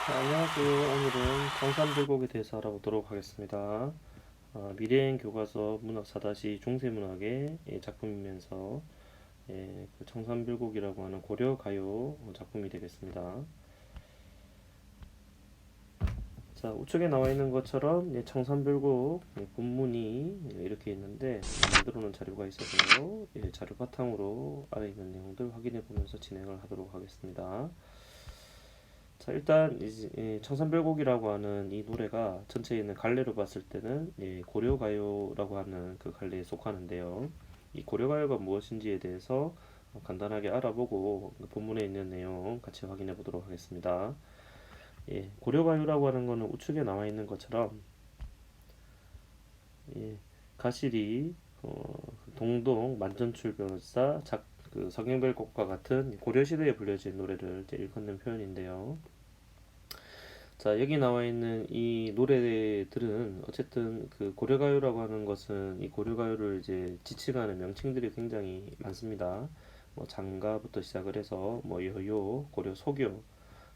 안녕하세요. 오늘은 청산별곡에 대해서 알아보도록 하겠습니다. 미래행 교과서 문학 4다시 중세문학의 작품이면서 그 청산별곡이라고 하는 고려 가요 작품이 되겠습니다. 자, 우측에 나와 있는 것처럼 청산별곡 본문이 이렇게 있는데 만들어 놓은 자료가 있어서 자료 바탕으로 아래 있는 내용들 확인해 보면서 진행을 하도록 하겠습니다. 자, 일단 청산별곡이라고 하는 이 노래가 전체에 있는 갈래로 봤을 때는 고려가요라고 하는 그 갈래에 속하는데요. 이 고려가요가 무엇인지에 대해서 간단하게 알아보고 그 본문에 있는 내용 같이 확인해 보도록 하겠습니다. 고려가요라고 하는 것은 우측에 나와 있는 것처럼 가실이 동동 만전출변사 그 성경별곡과 같은 고려시대에 불려진 노래를 이제 일컫는 표현인데요. 자, 여기 나와 있는 이 노래들은 어쨌든 그 고려가요라고 하는 것은 이 고려가요를 이제 지칭하는 명칭들이 굉장히 많습니다. 뭐 장가부터 시작을 해서 뭐 여요, 고려 소교,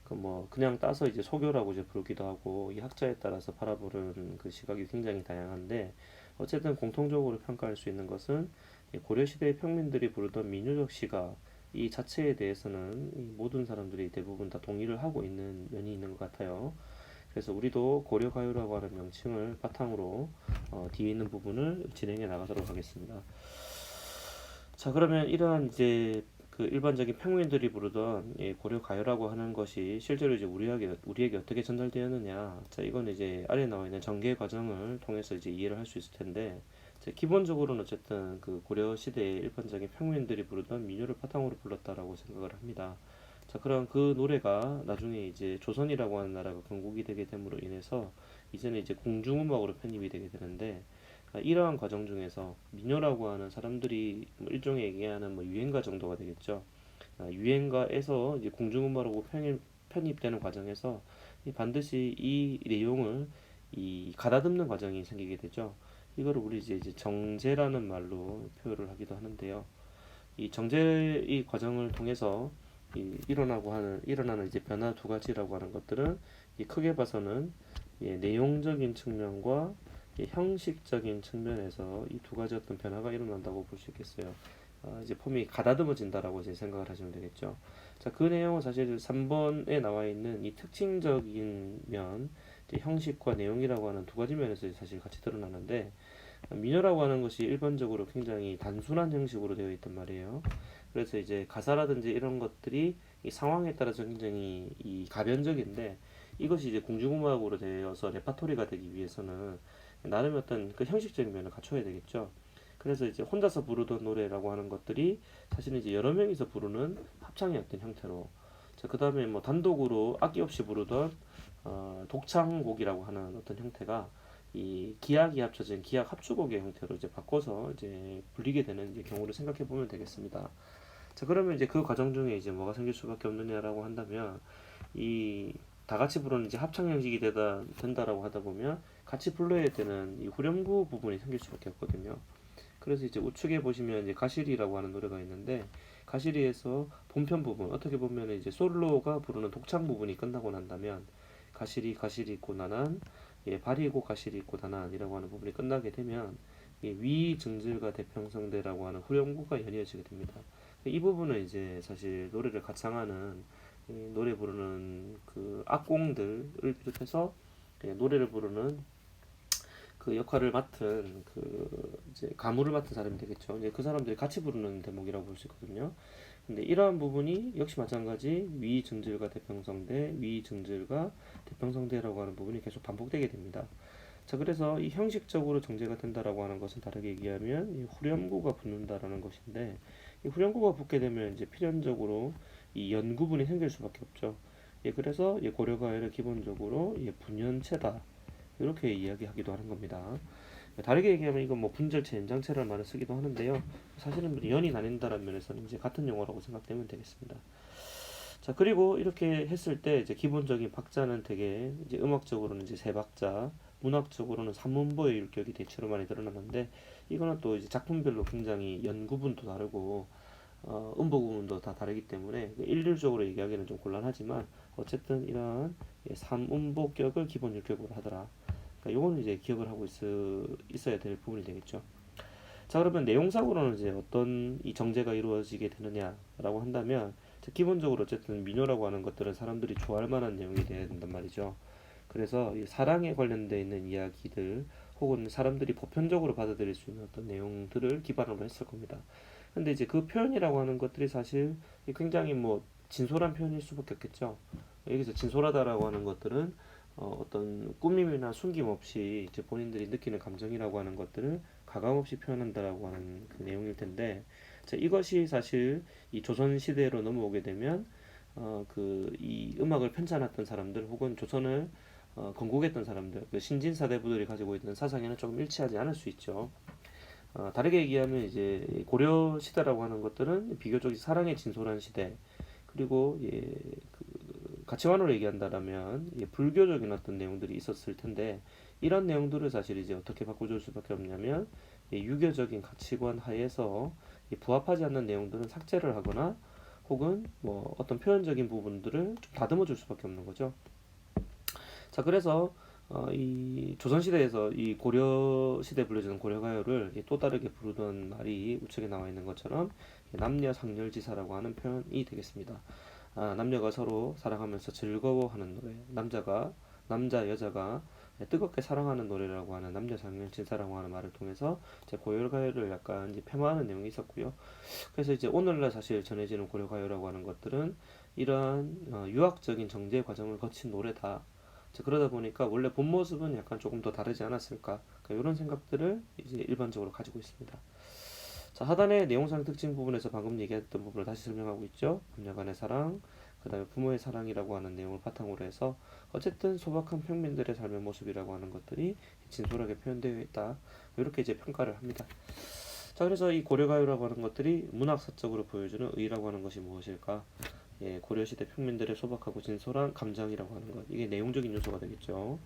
그 뭐 그냥 따서 이제 소교라고 이제 부르기도 하고 이 학자에 따라서 바라보는 그 시각이 굉장히 다양한데 어쨌든 공통적으로 평가할 수 있는 것은 이 고려 시대의 평민들이 부르던 민요적 시가 이 자체에 대해서는 이 모든 사람들이 대부분 다 동의를 하고 있는 면이 있는 것 같아요. 그래서 우리도 고려가요라고 하는 명칭을 바탕으로 뒤에 있는 부분을 진행해 나가도록 하겠습니다. 자, 그러면 이러한 이제 그 일반적인 평민들이 부르던 고려가요라고 하는 것이 실제로 이제 우리에게 어떻게 전달되었느냐. 자, 이건 이제 아래 나와 있는 전개 과정을 통해서 이제 이해를 할 수 있을 텐데, 자, 기본적으로는 어쨌든 그 고려 시대의 일반적인 평민들이 부르던 민요를 바탕으로 불렀다라고 생각을 합니다. 자, 그럼 그 노래가 나중에 이제 조선이라고 하는 나라가 건국이 되게 됨으로 인해서 이제는 이제 공중음악으로 편입이 되게 되는데, 이러한 과정 중에서 민요라고 하는 사람들이 뭐 일종의 얘기하는 뭐 유행가 정도가 되겠죠. 유행가에서 이제 공중음악으로 편입되는 과정에서 반드시 이 내용을 가다듬는 과정이 생기게 되죠. 이거를 우리 이제 정제라는 말로 표현을 하기도 하는데요. 이 정제 이 과정을 통해서 일어나는 이제 변화 두 가지라고 하는 것들은 크게 봐서는 내용적인 측면과 형식적인 측면에서 이 두 가지 어떤 변화가 일어난다고 볼 수 있겠어요. 이제 폼이 가다듬어진다라고 이제 생각을 하시면 되겠죠. 자, 그 내용은 사실 3번에 나와 있는 이 특징적인 면, 이제 형식과 내용이라고 하는 두 가지 면에서 사실 같이 드러나는데 민요라고 하는 것이 일반적으로 굉장히 단순한 형식으로 되어 있단 말이에요. 그래서 이제 가사라든지 이런 것들이 이 상황에 따라서 굉장히 가변적인데 이것이 이제 공중음악으로 되어서 레파토리가 되기 위해서는 나름 어떤 그 형식적인 면을 갖춰야 되겠죠. 그래서 이제 혼자서 부르던 노래라고 하는 것들이 사실은 이제 여러 명이서 부르는 합창의 어떤 형태로 자, 그 다음에 뭐 단독으로 악기 없이 부르던 독창곡이라고 하는 어떤 형태가 이 기악이 합쳐진 기악 합주곡의 형태로 이제 바꿔서 이제 불리게 되는 이제 경우를 생각해 보면 되겠습니다. 자, 그러면 이제 그 과정 중에 이제 뭐가 생길 수밖에 없느냐라고 한다면 이 다 같이 부르는 이제 합창 형식이 된다라고 하다 보면 같이 불러야 되는 이 후렴구 부분이 생길 수밖에 없거든요. 그래서 이제 우측에 보시면 이제 가시리라고 하는 노래가 있는데 가시리에서 본편 부분 어떻게 보면 이제 솔로가 부르는 독창 부분이 끝나고 난다면 가시리 가시리 있고 나난 발이고 가시리 있고 나난이라고 하는 부분이 끝나게 되면 위증질과 대평성대라고 하는 후렴구가 연이어지게 됩니다. 이 부분은 이제 사실 노래를 가창하는 노래 부르는 그 악공들을 비롯해서 노래를 부르는 그 역할을 맡은 그 이제 가물을 맡은 사람이 되겠죠. 이제 그 사람들이 같이 부르는 대목이라고 볼 수 있거든요. 근데 이러한 부분이 역시 마찬가지 위증질과 대평성대, 위증질과 대평성대라고 하는 부분이 계속 반복되게 됩니다. 자, 그래서 이 형식적으로 정제가 된다라고 하는 것은 다르게 얘기하면 이 후렴구가 붙는다라는 것인데 이 후렴구가 붙게 되면 이제 필연적으로 이 연구분이 생길 수밖에 없죠. 그래서 고려가요를 기본적으로 분연체다 이렇게 이야기하기도 하는 겁니다. 다르게 얘기하면 이건 뭐 분절체, 연장체라는 말을 쓰기도 하는데요. 사실은 연이 나뉜다는 면에서는 이제 같은 용어라고 생각되면 되겠습니다. 자, 그리고 이렇게 했을 때 이제 기본적인 박자는 되게 이제 음악적으로는 이제 세 박자, 문학적으로는 삼문보의 율격이 대체로 많이 드러나는데 이거는 또 이제 작품별로 굉장히 연구분도 다르고 음보 구문도 다 다르기 때문에 일률적으로 얘기하기는 좀 곤란하지만 어쨌든 이런 3음보격을 기본 율격으로 하더라. 그러니까 요거는 이제 기억을 하고 있어야 될 부분이 되겠죠. 자, 그러면 내용상으로는 이제 어떤 이 정제가 이루어지게 되느냐라고 한다면, 기본적으로 어쨌든 민요라고 하는 것들은 사람들이 좋아할 만한 내용이 돼야 된단 말이죠. 그래서 이 사랑에 관련되어 있는 이야기들 혹은 사람들이 보편적으로 받아들일 수 있는 어떤 내용들을 기반으로 했을 겁니다. 근데 이제 그 표현이라고 하는 것들이 사실 굉장히 뭐 진솔한 표현일 수밖에 없겠죠. 여기서 진솔하다라고 하는 것들은 어떤 꾸밈이나 숨김 없이 이제 본인들이 느끼는 감정이라고 하는 것들을 가감 없이 표현한다라고 하는 그 내용일 텐데, 자, 이것이 사실 이 조선 시대로 넘어오게 되면 그 이 음악을 편찬했던 사람들 혹은 조선을 건국했던 사람들, 그 신진 사대부들이 가지고 있는 사상에는 조금 일치하지 않을 수 있죠. 다르게 얘기하면 이제 고려 시대라고 하는 것들은 비교적 사랑의 진솔한 시대, 그리고 그 가치관으로 얘기한다라면 불교적인 어떤 내용들이 있었을 텐데, 이런 내용들을 사실 이제 어떻게 바꿔줄 수밖에 없냐면 유교적인 가치관 하에서 부합하지 않는 내용들은 삭제를 하거나 혹은 뭐 어떤 표현적인 부분들을 좀 다듬어 줄 수밖에 없는 거죠. 자, 그래서 이 조선시대에서 이 고려시대 불려지는 고려가요를 또 다르게 부르던 말이 우측에 나와 있는 것처럼 남녀상열지사라고 하는 표현이 되겠습니다. 남녀가 서로 사랑하면서 즐거워하는 노래, 남자 여자가 뜨겁게 사랑하는 노래라고 하는 남녀상열지사라고 하는 말을 통해서 이제 고려가요를 약간 이제 폄하하는 내용이 있었고요. 그래서 이제 오늘날 사실 전해지는 고려가요라고 하는 것들은 이러한 유학적인 정제 과정을 거친 노래다. 그러다 보니까 원래 본 모습은 약간 조금 더 다르지 않았을까, 그러니까 이런 생각들을 이제 일반적으로 가지고 있습니다. 자, 하단의 내용상 특징 부분에서 방금 얘기했던 부분을 다시 설명하고 있죠. 남녀간의 사랑, 그 다음에 부모의 사랑이라고 하는 내용을 바탕으로 해서 어쨌든 소박한 평민들의 삶의 모습이라고 하는 것들이 진솔하게 표현되어 있다, 이렇게 이제 평가를 합니다. 자, 그래서 이 고려가요라고 하는 것들이 문학사적으로 보여주는 의라고 하는 것이 무엇일까? 고려시대 평민들의 소박하고 진솔한 감정이라고 하는 것, 이게 내용적인 요소가 되겠죠.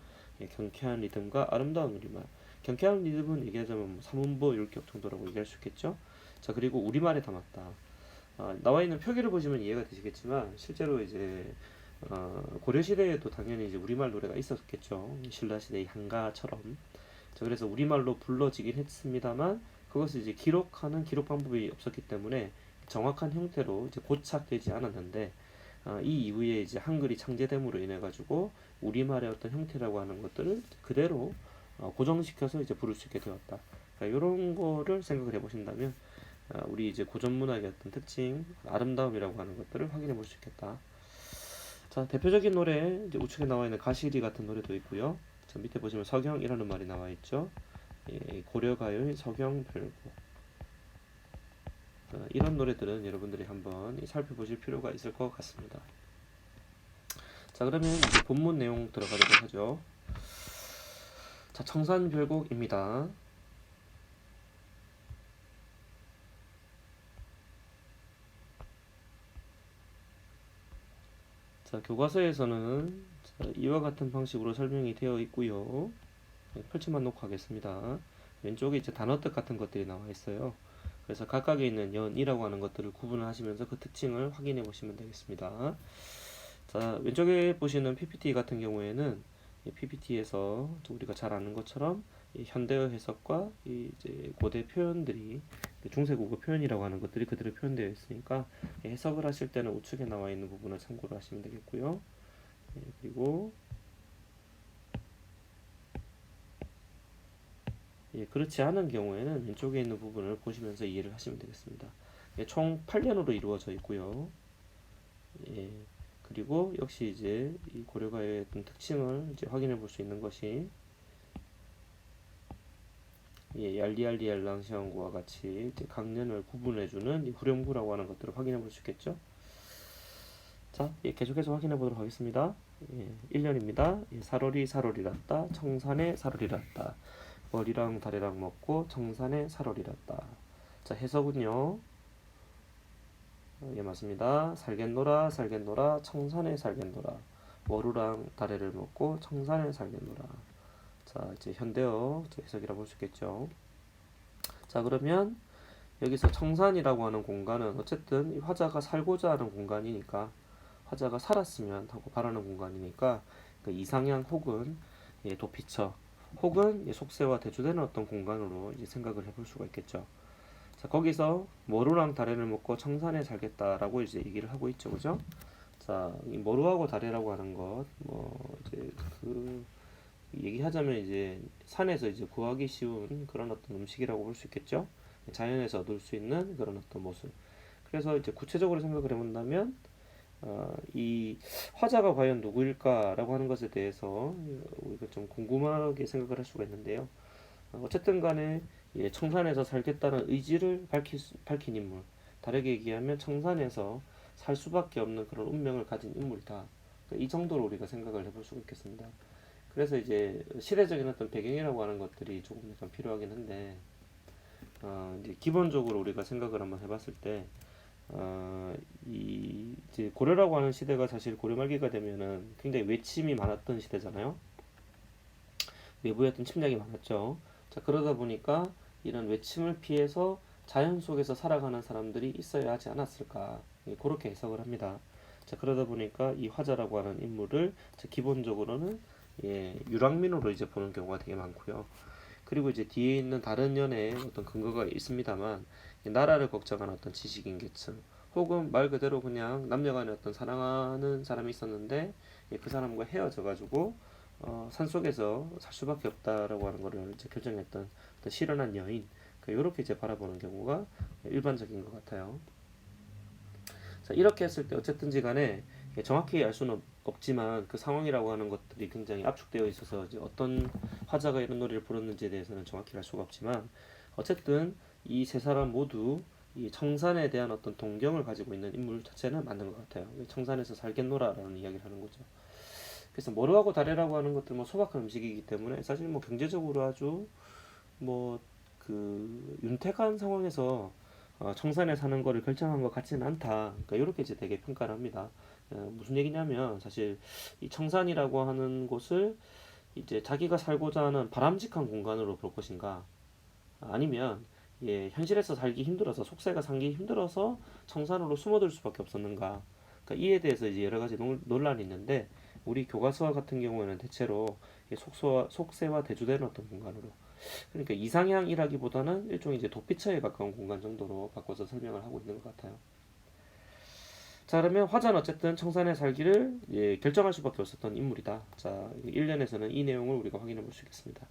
경쾌한 리듬과 아름다운 우리말. 경쾌한 리듬은 얘기하자면 3음보 율격 정도라고 얘기할 수 있겠죠. 자, 그리고 우리말에 담았다. 나와 있는 표기를 보시면 이해가 되시겠지만 실제로 이제 고려시대에도 당연히 이제 우리말 노래가 있었겠죠. 신라시대의 향가처럼. 자, 그래서 우리말로 불러지긴 했습니다만 그것을 이제 기록하는 기록 방법이 없었기 때문에 정확한 형태로 이제 고착되지 않았는데, 이 이후에 이제 한글이 창제됨으로 인해 가지고 우리말의 어떤 형태라고 하는 것들을 그대로 고정시켜서 이제 부를 수 있게 되었다. 그러니까 이런 거를 생각을 해보신다면 우리 이제 고전 문학의 어떤 특징, 아름다움이라고 하는 것들을 확인해 볼 수 있겠다. 자, 대표적인 노래 이제 우측에 나와 있는 가시리 같은 노래도 있고요. 자, 밑에 보시면 서경이라는 말이 나와 있죠. 고려가요의 서경별곡. 이런 노래들은 여러분들이 한번 살펴보실 필요가 있을 것 같습니다. 자, 그러면 이제 본문 내용 들어가도록 하죠. 자, 청산별곡입니다. 자, 교과서에서는 이와 같은 방식으로 설명이 되어 있고요. 펼쳐만 놓고 하겠습니다. 왼쪽에 이제 단어뜻 같은 것들이 나와 있어요. 그래서 각각에 있는 연이라고 하는 것들을 구분을 하시면서 그 특징을 확인해 보시면 되겠습니다. 자, 왼쪽에 보시는 PPT 같은 경우에는 이 PPT에서 우리가 잘 아는 것처럼 이 현대어 해석과 이 이제 고대 표현들이 중세국어 표현이라고 하는 것들이 그대로 표현되어 있으니까 해석을 하실 때는 우측에 나와 있는 부분을 참고를 하시면 되겠고요. 그리고 그렇지 않은 경우에는 왼쪽에 있는 부분을 보시면서 이해를 하시면 되겠습니다. 총 8년으로 이루어져 있고요. 그리고 역시 이제 이 고려가의 어떤 특징을 이제 확인해 볼 수 있는 것이 얄리얄리 얄랑시안구와 같이 이제 강년을 구분해주는 이 후렴구라고 하는 것들을 확인해 볼 수 있겠죠. 자, 계속해서 확인해 보도록 하겠습니다. 1년입니다. 사월이 사월이랐다. 청산에 사월이랐다. 머리랑 다리랑 먹고 청산에 사월이랐다. 자, 해석은요. 맞습니다. 살겠노라 살겠노라 청산에 살겠노라. 머루랑 다래를 먹고 청산에 살겠노라. 자, 이제 현대어 해석이라 볼 수 있겠죠. 자, 그러면 여기서 청산이라고 하는 공간은 어쨌든 이 화자가 살고자 하는 공간이니까, 화자가 살았으면 하고 바라는 공간이니까, 그 이상향 혹은 도피처 혹은 속세와 대조되는 어떤 공간으로 이제 생각을 해볼 수가 있겠죠. 자, 거기서 머루랑 다래를 먹고 청산에 살겠다라고 이제 얘기를 하고 있죠, 그죠? 자, 이 머루하고 다래라고 하는 것, 뭐 이제 그 얘기하자면 이제 산에서 이제 구하기 쉬운 그런 어떤 음식이라고 볼 수 있겠죠. 자연에서 얻을 수 있는 그런 어떤 모습. 그래서 이제 구체적으로 생각을 해본다면, 이 화자가 과연 누구일까라고 하는 것에 대해서 우리가 좀 궁금하게 생각을 할 수가 있는데요. 어쨌든 간에 청산에서 살겠다는 의지를 밝힌 인물. 다르게 얘기하면 청산에서 살 수밖에 없는 그런 운명을 가진 인물이다. 이 정도로 우리가 생각을 해볼 수가 있겠습니다. 그래서 이제 시대적인 어떤 배경이라고 하는 것들이 조금 약간 필요하긴 한데, 이제 기본적으로 우리가 생각을 한번 해봤을 때, 이 이제 고려라고 하는 시대가 사실 고려 말기가 되면은 굉장히 외침이 많았던 시대잖아요. 외부의 어떤 침략이 많았죠. 자, 그러다 보니까 이런 외침을 피해서 자연 속에서 살아가는 사람들이 있어야 하지 않았을까. 그렇게 해석을 합니다. 자, 그러다 보니까 이 화자라고 하는 인물을 기본적으로는 유랑민으로 이제 보는 경우가 되게 많고요. 그리고 이제 뒤에 있는 다른 연의 어떤 근거가 있습니다만, 나라를 걱정하는 어떤 지식인 계층 혹은 말 그대로 그냥 남녀간에 어떤 사랑하는 사람이 있었는데 그 사람과 헤어져가지고 산속에서 살 수밖에 없다라고 하는 것을 이제 결정했던 어떤 실현한 여인, 이렇게 이제 바라보는 경우가 일반적인 것 같아요. 자, 이렇게 했을 때 어쨌든지 간에 정확히 알 수는 없지만 그 상황이라고 하는 것들이 굉장히 압축되어 있어서 이제 어떤 화자가 이런 노래를 부르는지에 대해서는 정확히 알 수가 없지만, 어쨌든 이 세 사람 모두 이 청산에 대한 어떤 동경을 가지고 있는 인물 자체는 맞는 것 같아요. 청산에서 살겠노라라는 이야기를 하는 거죠. 그래서 머루하고 다래라고 하는 것들 뭐 소박한 음식이기 때문에 사실 뭐 경제적으로 아주 뭐 그 윤택한 상황에서 청산에 사는 거를 결정한 것 같지는 않다. 그러니까 이렇게 이제 되게 평가를 합니다. 무슨 얘기냐면 사실 이 청산이라고 하는 곳을 이제 자기가 살고자 하는 바람직한 공간으로 볼 것인가, 아니면 현실에서 살기 힘들어서 속세가 살기 힘들어서 청산으로 숨어들 수밖에 없었는가. 그러니까 이에 대해서 이제 여러 가지 논란이 있는데, 우리 교과서와 같은 경우에는 대체로 속세와 대조되는 어떤 공간으로, 그러니까 이상향이라기보다는 일종의 이제 도피처에 가까운 공간 정도로 바꿔서 설명을 하고 있는 것 같아요. 자, 그러면 화자는 어쨌든 청산에 살기를 결정할 수밖에 없었던 인물이다. 자, 1년에서는 이 내용을 우리가 확인해 볼 수 있겠습니다.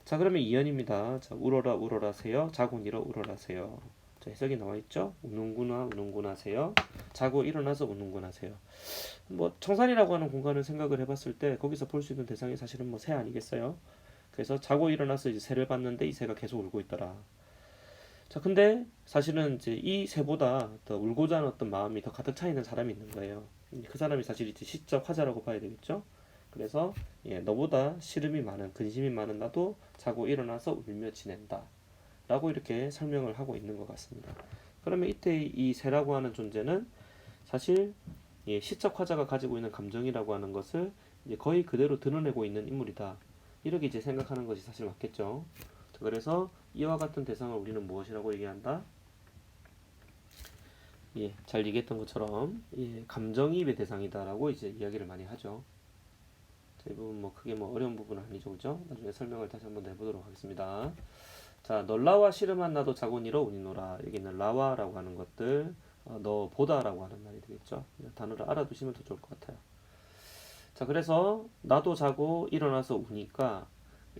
자, 그러면 2연입니다. 자, 울어라 울어라 세요. 자고 일어 울어라 세요. 자, 해석이 나와 있죠? 우는구나 우는구나 세요. 자고 일어나서 우는구나 세요. 뭐 청산이라고 하는 공간을 생각을 해봤을 때 거기서 볼 수 있는 대상이 사실은 뭐 새 아니겠어요? 그래서 자고 일어나서 이제 새를 봤는데 이 새가 계속 울고 있더라. 자, 근데 사실은 이제 이 새보다 더 울고자 하는 어떤 마음이 더 가득 차 있는 사람이 있는 거예요. 그 사람이 사실 이제 시적 화자라고 봐야 되겠죠. 그래서 너보다 시름이 많은, 근심이 많은 나도 자고 일어나서 울며 지낸다 라고 이렇게 설명을 하고 있는 것 같습니다. 그러면 이때 이 새라고 하는 존재는 사실 시적 화자가 가지고 있는 감정이라고 하는 것을 이제 거의 그대로 드러내고 있는 인물이다, 이렇게 이제 생각하는 것이 사실 맞겠죠. 그래서 이와 같은 대상을 우리는 무엇이라고 얘기한다? 잘 얘기했던 것처럼 감정이입의 대상이다라고 이제 이야기를 많이 하죠. 자, 이 부분 뭐 크게 뭐 어려운 부분은 아니죠, 그죠? 나중에 설명을 다시 한번 해보도록 하겠습니다. 자, 널라와 씨름한 나도 자고 일어 우니노라. 여기는 라와라고 하는 것들, 너 보다라고 하는 말이 되겠죠. 단어를 알아두시면 더 좋을 것 같아요. 자, 그래서 나도 자고 일어나서 우니까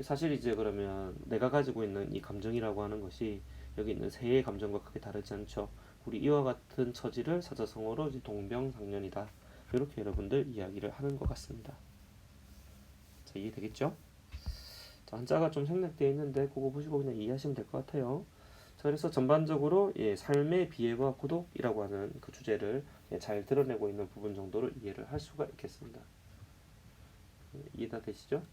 사실 이제 그러면 내가 가지고 있는 이 감정이라고 하는 것이 여기 있는 새의 감정과 크게 다르지 않죠. 우리 이와 같은 처지를 사자성어로 이제 동병상련이다, 이렇게 여러분들 이야기를 하는 것 같습니다. 자, 이해되겠죠? 자, 한자가 좀 생략되어 있는데 그거 보시고 그냥 이해하시면 될 것 같아요. 자, 그래서 전반적으로 삶의 비애와 고독이라고 하는 그 주제를 잘 드러내고 있는 부분 정도로 이해를 할 수가 있겠습니다. 이해 다 되시죠?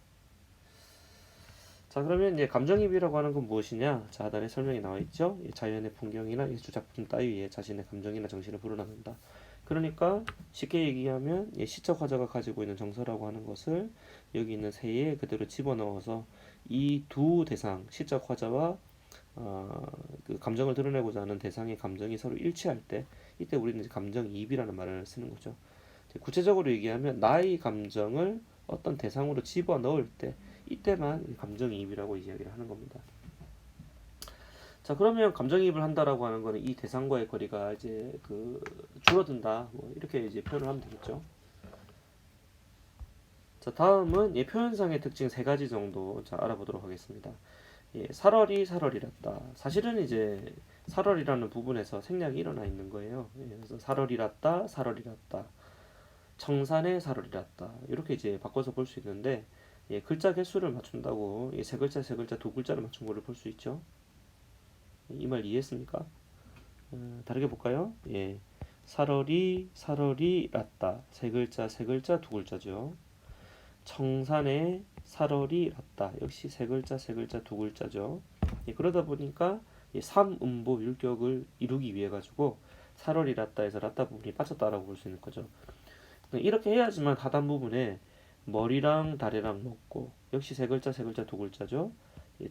자, 그러면 이제 감정이입이라고 하는 건 무엇이냐? 자, 하단에 설명이 나와 있죠. 자연의 풍경이나 예술작품 따위에 자신의 감정이나 정신을 불어넣는다. 그러니까 쉽게 얘기하면 시적 화자가 가지고 있는 정서라고 하는 것을 여기 있는 새에 그대로 집어넣어서 이 두 대상, 시적 화자와 그 감정을 드러내고자 하는 대상의 감정이 서로 일치할 때, 이때 우리는 이제 감정이입이라는 말을 쓰는 거죠. 구체적으로 얘기하면 나의 감정을 어떤 대상으로 집어 넣을 때, 이때만 감정이입이라고 이야기를 하는 겁니다. 자, 그러면 감정이입을 한다라고 하는 거는 이 대상과의 거리가 이제 그 줄어든다, 뭐 이렇게 이제 표현을 하면 되겠죠. 자, 다음은 표현상의 특징 세 가지 정도 자 알아보도록 하겠습니다. 살얼이랐다. 사실은 이제 살얼이라는 부분에서 생략이 일어나 있는 거예요. 그래서 살얼이랐다. 청산의 살얼이랐다. 이렇게 이제 바꿔서 볼 수 있는데, 글자 개수를 맞춘다고 세 글자 세 글자 두 글자를 맞춘 거를 볼 수 있죠. 이 말 이해했습니까? 다르게 볼까요? 살얼이랐다. 세 글자 세 글자 두 글자죠. 청산의 살얼이랐다. 역시 세 글자 세 글자 두 글자죠. 그러다 보니까 삼음보 율격을 이루기 위해 가지고 살얼이랐다에서 랐다 부분이 빠졌다라고 볼 수 있는 거죠. 이렇게 해야지만 하단 부분에 머리랑 다리랑 먹고, 역시 세 글자 세 글자 두 글자죠.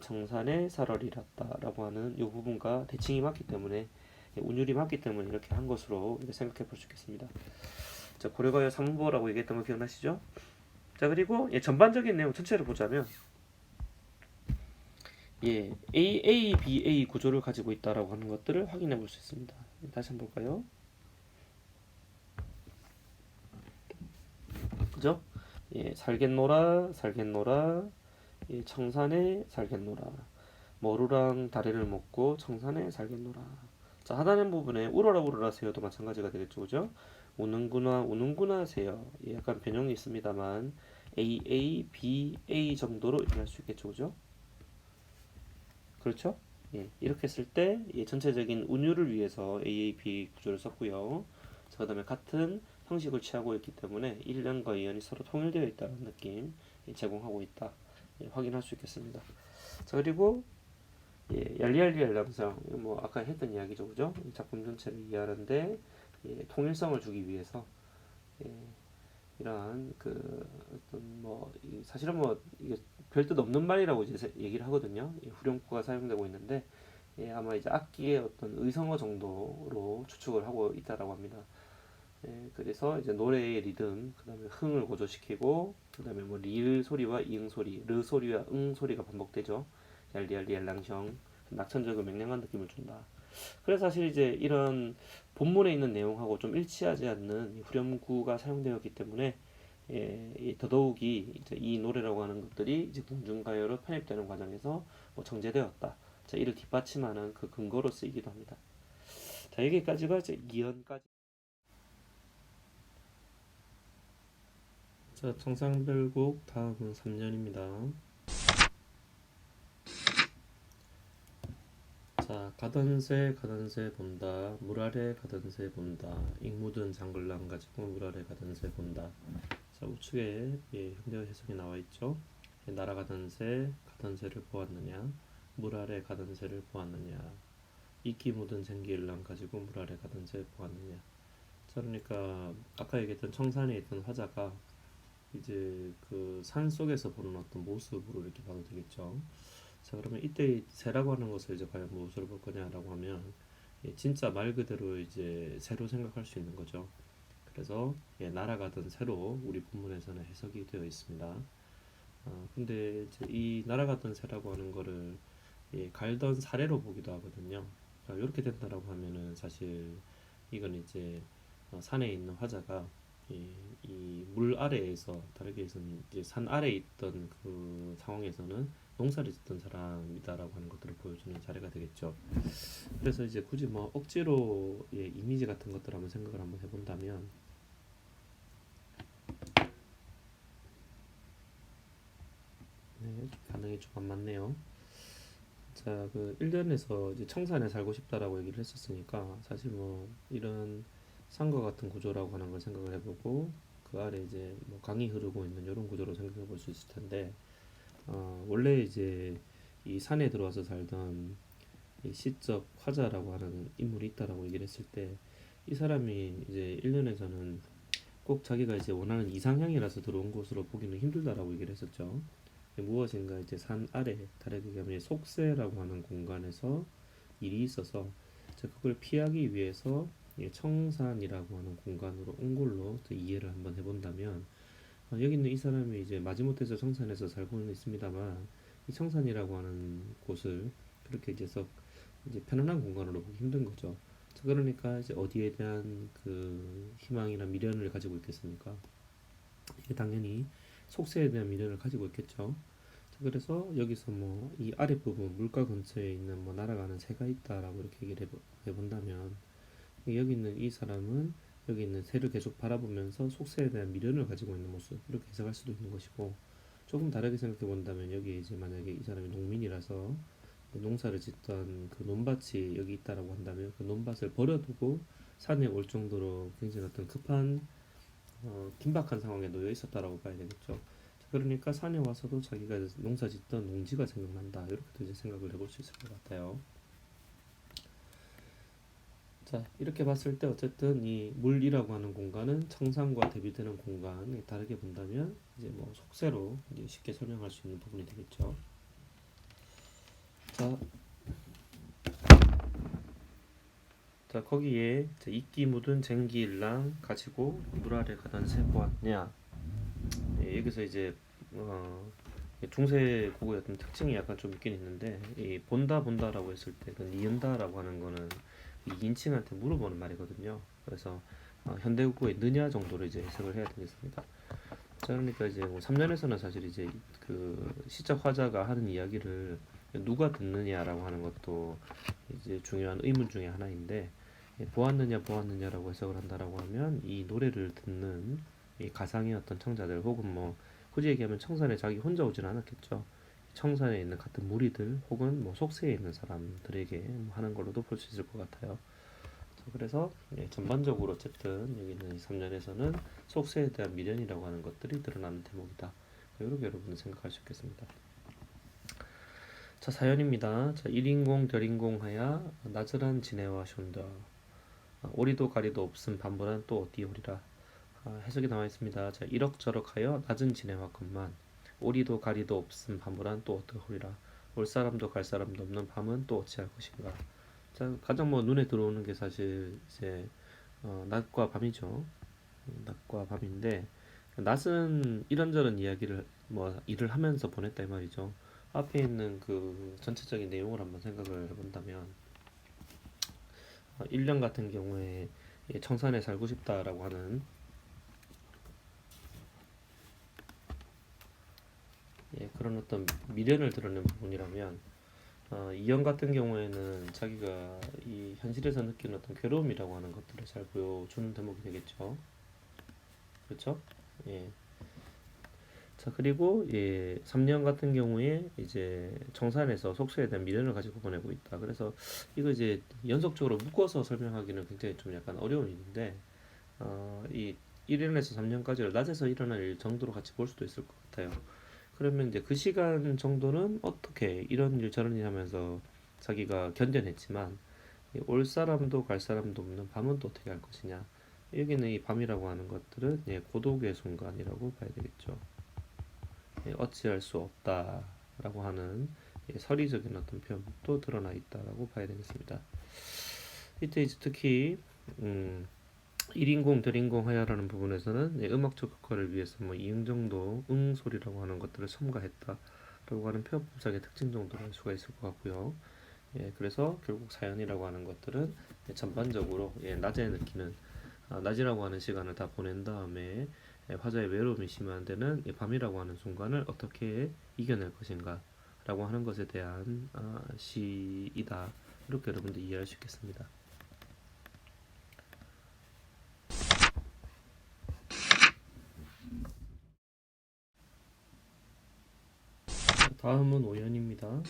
청산의 살얼이랐다라고 하는 이 부분과 대칭이 맞기 때문에, 운율이 맞기 때문에 이렇게 한 것으로 생각해 볼 수 있겠습니다. 자, 고려가요 삼음보라고 얘기했던 거 기억나시죠? 자, 그리고 전반적인 내용 전체를 보자면, AA, BA 구조를 가지고 있다라고 하는 것들을 확인해 볼 수 있습니다. 다시 한번 볼까요? 그죠? 살겠노라, 청산에 살겠노라. 머루랑 다리를 먹고 청산에 살겠노라. 자, 하단의 부분에 우러라 세요도 마찬가지가 되겠죠, 그죠? 우는구나 세요. 약간 변형이 있습니다만 AA, BA 정도로 일어날 수 있겠죠, 그죠? 그렇죠? 이렇게 했을 때 전체적인 운율을 위해서 AAB 구조를 썼고요. 그 다음에 같은 형식을 취하고 있기 때문에 1년과 2년이 서로 통일되어 있다는 느낌 제공하고 있다. 확인할 수 있겠습니다. 자, 그리고 얄리얄리 얄람성, 뭐 아까 했던 이야기죠, 그죠? 작품 전체를 이해하는데 통일성을 주기 위해서 이러한 그 어떤 뭐 사실은 뭐 이게 별 뜻 없는 말이라고 이제 얘기를 하거든요. 후렴구가 사용되고 있는데, 아마 이제 악기의 어떤 의성어 정도로 추측을 하고 있다라고 합니다. 그래서 이제 노래의 리듬, 그다음에 흥을 고조시키고, 그다음에 뭐 리을 소리와 이응 소리, 르 소리와 응 소리가 반복되죠. 얄리얄리 얄랑형, 낙천적으로 맹랑한 느낌을 준다. 그래서 사실 이제 이런 본문에 있는 내용하고 좀 일치하지 않는 후렴구가 사용되었기 때문에, 더더욱이 이제 이 노래라고 하는 것들이 이제 궁중가요로 편입되는 과정에서 뭐 정제되었다. 자, 이를 뒷받침하는 그 근거로 쓰이기도 합니다. 자, 여기까지가 이제 2연까지. 자, 청상별곡 다음은 3년입니다. 자, 가던새 본다. 물 아래 가던새 본다. 익묻은 장글랑 가지고 물 아래 가던새 본다. 자, 우측에 현재 해석이 나와 있죠. 날아가던 가던 새를 보았느냐, 물 아래 가던 새를 보았느냐, 이끼 묻은 쟁기일랑 가지고 물 아래 가던 새 보았느냐. 자, 그러니까 아까 얘기했던 청산에 있던 화자가 이제 그 산 속에서 보는 어떤 모습으로 이렇게 봐도 되겠죠. 자, 그러면 이때 새라고 하는 것을 이제 과연 무엇으로 볼 거냐라고 하면, 진짜 말 그대로 이제 새로 생각할 수 있는 거죠. 그래서 날아가던 새로 우리 본문에서는 해석이 되어 있습니다. 근데 이제 이 날아가던 새라고 하는 거를 갈던 사례로 보기도 하거든요. 그러니까 이렇게 된다라고 하면은 사실 이건 이제 산에 있는 화자가 이 물 아래에서, 다르게 해서는 이제 산 아래에 있던 그 상황에서는 농사를 짓던 사람이다라고 하는 것들을 보여주는 사례가 되겠죠. 그래서 이제 굳이 뭐 억지로 이미지 같은 것들 한번 생각을 한번 해본다면, 반응이 좀 안 맞네요. 자, 그 1년에서 이제 청산에 살고 싶다라고 얘기를 했었으니까, 사실 뭐 이런 산과 같은 구조라고 하는 걸 생각을 해보고, 그 아래 이제 뭐 강이 흐르고 있는 이런 구조로 생각해 볼 수 있을 텐데, 원래 이제 이 산에 들어와서 살던 이 시적 화자라고 하는 인물이 있다라고 얘기를 했을 때, 이 사람이 이제 1년에서는 꼭 자기가 이제 원하는 이상향이라서 들어온 것으로 보기는 힘들다라고 얘기를 했었죠. 무엇인가 이제 산 아래, 다르게 얘기하면 속세라고 하는 공간에서 일이 있어서 그걸 피하기 위해서 청산이라고 하는 공간으로 온 걸로 이해를 한번 해본다면, 여기 있는 이 사람이 이제 마지못해서 청산에서 살고는 있습니다만, 이 청산이라고 하는 곳을 그렇게 이제 썩 이제 편안한 공간으로 보기 힘든 거죠. 그러니까 이제 어디에 대한 그 희망이나 미련을 가지고 있겠습니까? 이게 당연히 속세에 대한 미련을 가지고 있겠죠. 그래서 여기서 뭐 이 아랫부분 물가 근처에 있는 뭐 날아가는 새가 있다라고 이렇게 얘기를 해본다면, 여기 있는 이 사람은 여기 있는 새를 계속 바라보면서 속세에 대한 미련을 가지고 있는 모습, 이렇게 해석할 수도 있는 것이고, 조금 다르게 생각해 본다면 여기 이제 만약에 이 사람이 농민이라서 농사를 짓던 그 논밭이 여기 있다라고 한다면, 그 논밭을 버려두고 산에 올 정도로 굉장히 어떤 급한 긴박한 상황에 놓여 있었다라고 봐야 되겠죠. 그러니까 산에 와서도 자기가 농사 짓던 농지가 생각난다, 이렇게도 이제 생각을 해볼 수 있을 것 같아요. 자, 이렇게 봤을 때 어쨌든 이 물이라고 하는 공간은 청산과 대비되는 공간, 다르게 본다면 이제 뭐 속세로 이제 쉽게 설명할 수 있는 부분이 되겠죠. 자, 거기에 이끼 묻은 쟁기일랑 가지고 물 아래 가던 새 보았냐. 여기서 이제 중세 국어의 어떤 특징이 약간 좀 있긴 있는데, 이 본다라고 했을 때 그 니은다라고 하는 거는 이 인칭한테 물어보는 말이거든요. 그래서 현대 국어의 느냐 정도로 이제 해석을 해야 되겠습니다. 자, 그러니까 이제 뭐 3년에서는 사실 이제 그 시적 화자가 하는 이야기를 누가 듣느냐라고 하는 것도 이제 중요한 의문 중에 하나인데, 보았느냐라고 해석을 한다라고 하면 이 노래를 듣는 이 가상의 어떤 청자들, 혹은 뭐 굳이 얘기하면 청산에 자기 혼자 오지는 않았겠죠. 청산에 있는 같은 무리들, 혹은 뭐 속세에 있는 사람들에게 뭐 하는 걸로도 볼 수 있을 것 같아요. 그래서 전반적으로 어쨌든 여기 있는 3년에서는 속세에 대한 미련이라고 하는 것들이 드러나는 대목이다, 이렇게 여러분은 생각할 수 있겠습니다. 자, 사연입니다. 자, 일인공 덜인공하야 나즈란 지내와 숀다. 오리도 가리도 없음 반분한 또 어디 오리라. 해석이 나와 있습니다. 자, 이럭저럭하여 낮은 지내왔건만 오리도 가리도 없음 밤보란 또 어떠하리라. 올 사람도 갈 사람도 없는 밤은 또 어찌할 것인가. 자, 가장 뭐 눈에 들어오는 게 사실 이제 낮과 밤이죠. 낮과 밤인데, 낮은 이런저런 이야기를 뭐 일을 하면서 보냈다 이 말이죠. 앞에 있는 그 전체적인 내용을 한번 생각을 해본다면, 1년 같은 경우에 청산에 살고 싶다라고 하는 그런 어떤 미련을 드러낸 부분이라면, 이영 같은 경우에는 자기가 이 현실에서 느끼는 어떤 괴로움이라고 하는 것들을 잘 보여주는 대목이 되겠죠. 그렇죠? 예. 자, 그리고 3년 같은 경우에 이제 청산에서 속세에 대한 미련을 가지고 보내고 있다. 그래서 이거 이제 연속적으로 묶어서 설명하기는 굉장히 좀 약간 어려운 일인데, 이 1년에서 3년까지를 낮에서 일어날 일 정도로 같이 볼 수도 있을 것 같아요. 그러면 이제 그 시간 정도는 어떻게 이런 일 저런 일 하면서 자기가 견뎌냈지만, 올 사람도 갈 사람도 없는 밤은 또 어떻게 할 것이냐. 여기는 이 밤이라고 하는 것들은 고독의 순간이라고 봐야 되겠죠. 어찌할 수 없다라고 하는 서리적인 어떤 표현도 드러나 있다라고 봐야 되겠습니다. 이때 이제 특히 1인공 덜인공 하야라는 부분에서는 음악적 효과를 위해서 뭐 이응정도 응소리라고 하는 것들을 첨가했다라고 하는 표현법상의 특징 정도로 알 수가 있을 것 같고요. 그래서 결국 사연이라고 하는 것들은 전반적으로 낮에 느끼는, 낮이라고 하는 시간을 다 보낸 다음에 화자의 외로움이 심한 데는 밤이라고 하는 순간을 어떻게 이겨낼 것인가 라고 하는 것에 대한 시이다, 이렇게 여러분들 이해할 수 있겠습니다. 다음은 오연입니다.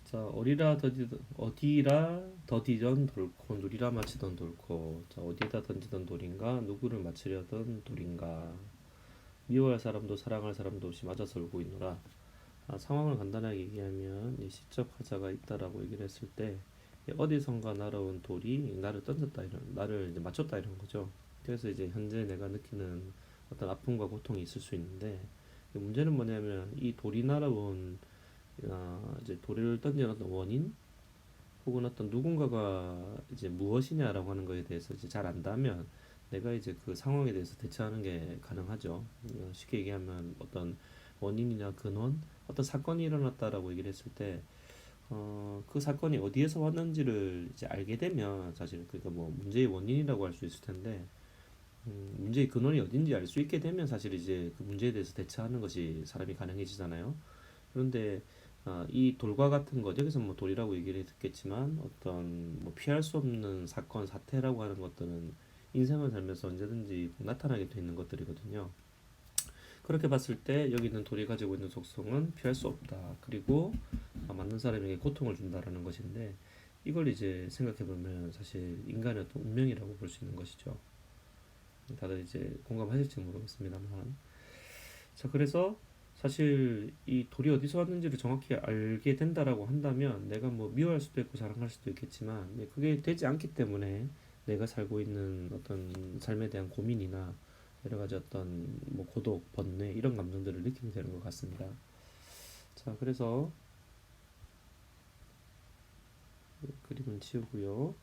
자, 어디라 더디던 돌고 누리라 마치던 돌고. 자, 어디에다 던지던 돌인가, 누구를 맞추려던 돌인가. 미워할 사람도 사랑할 사람도 없이 맞아서 울고 있노라. 상황을 간단하게 얘기하면 이 시적 화자가 있다라고 얘기를 했을 때, 어디선가 날아온 돌이 나를 던졌다, 이런, 나를 이제 맞췄다 이런 거죠. 그래서 이제 현재 내가 느끼는 어떤 아픔과 고통이 있을 수 있는데 문제는 뭐냐면 이 돌이 날아온 이제 돌을 던진 어떤 원인 혹은 어떤 누군가가 이제 무엇이냐라고 하는 거에 대해서 이제 잘 안다면 내가 이제 그 상황에 대해서 대처하는 게 가능하죠. 쉽게 얘기하면 어떤 원인이나 근원, 어떤 사건이 일어났다라고 얘기를 했을 때, 그 사건이 어디에서 왔는지를 이제 알게 되면 사실 그러니까 뭐 문제의 원인이라고 할 수 있을 텐데, 문제의 근원이 어딘지 알 수 있게 되면 사실 이제 그 문제에 대해서 대처하는 것이 사람이 가능해지잖아요. 그런데 이 돌과 같은 것 여기서 뭐 돌이라고 얘기를 했겠지만 어떤 뭐 피할 수 없는 사건 사태라고 하는 것들은 인생을 살면서 언제든지 나타나게 돼 있는 것들이거든요. 그렇게 봤을 때 여기 있는 돌이 가지고 있는 속성은 피할 수 없다. 그리고 맞는 사람에게 고통을 준다라는 것인데 이걸 이제 생각해 보면 사실 인간의 어떤 운명이라고 볼 수 있는 것이죠. 다들 이제 공감하실지 모르겠습니다만. 자, 그래서 사실 이 돌이 어디서 왔는지를 정확히 알게 된다라고 한다면 내가 뭐 미워할 수도 있고 사랑할 수도 있겠지만 그게 되지 않기 때문에 내가 살고 있는 어떤 삶에 대한 고민이나 여러 가지 어떤 뭐 고독, 번뇌 이런 감정들을 느끼게 되는 것 같습니다. 자, 그래서 그림은 지우고요.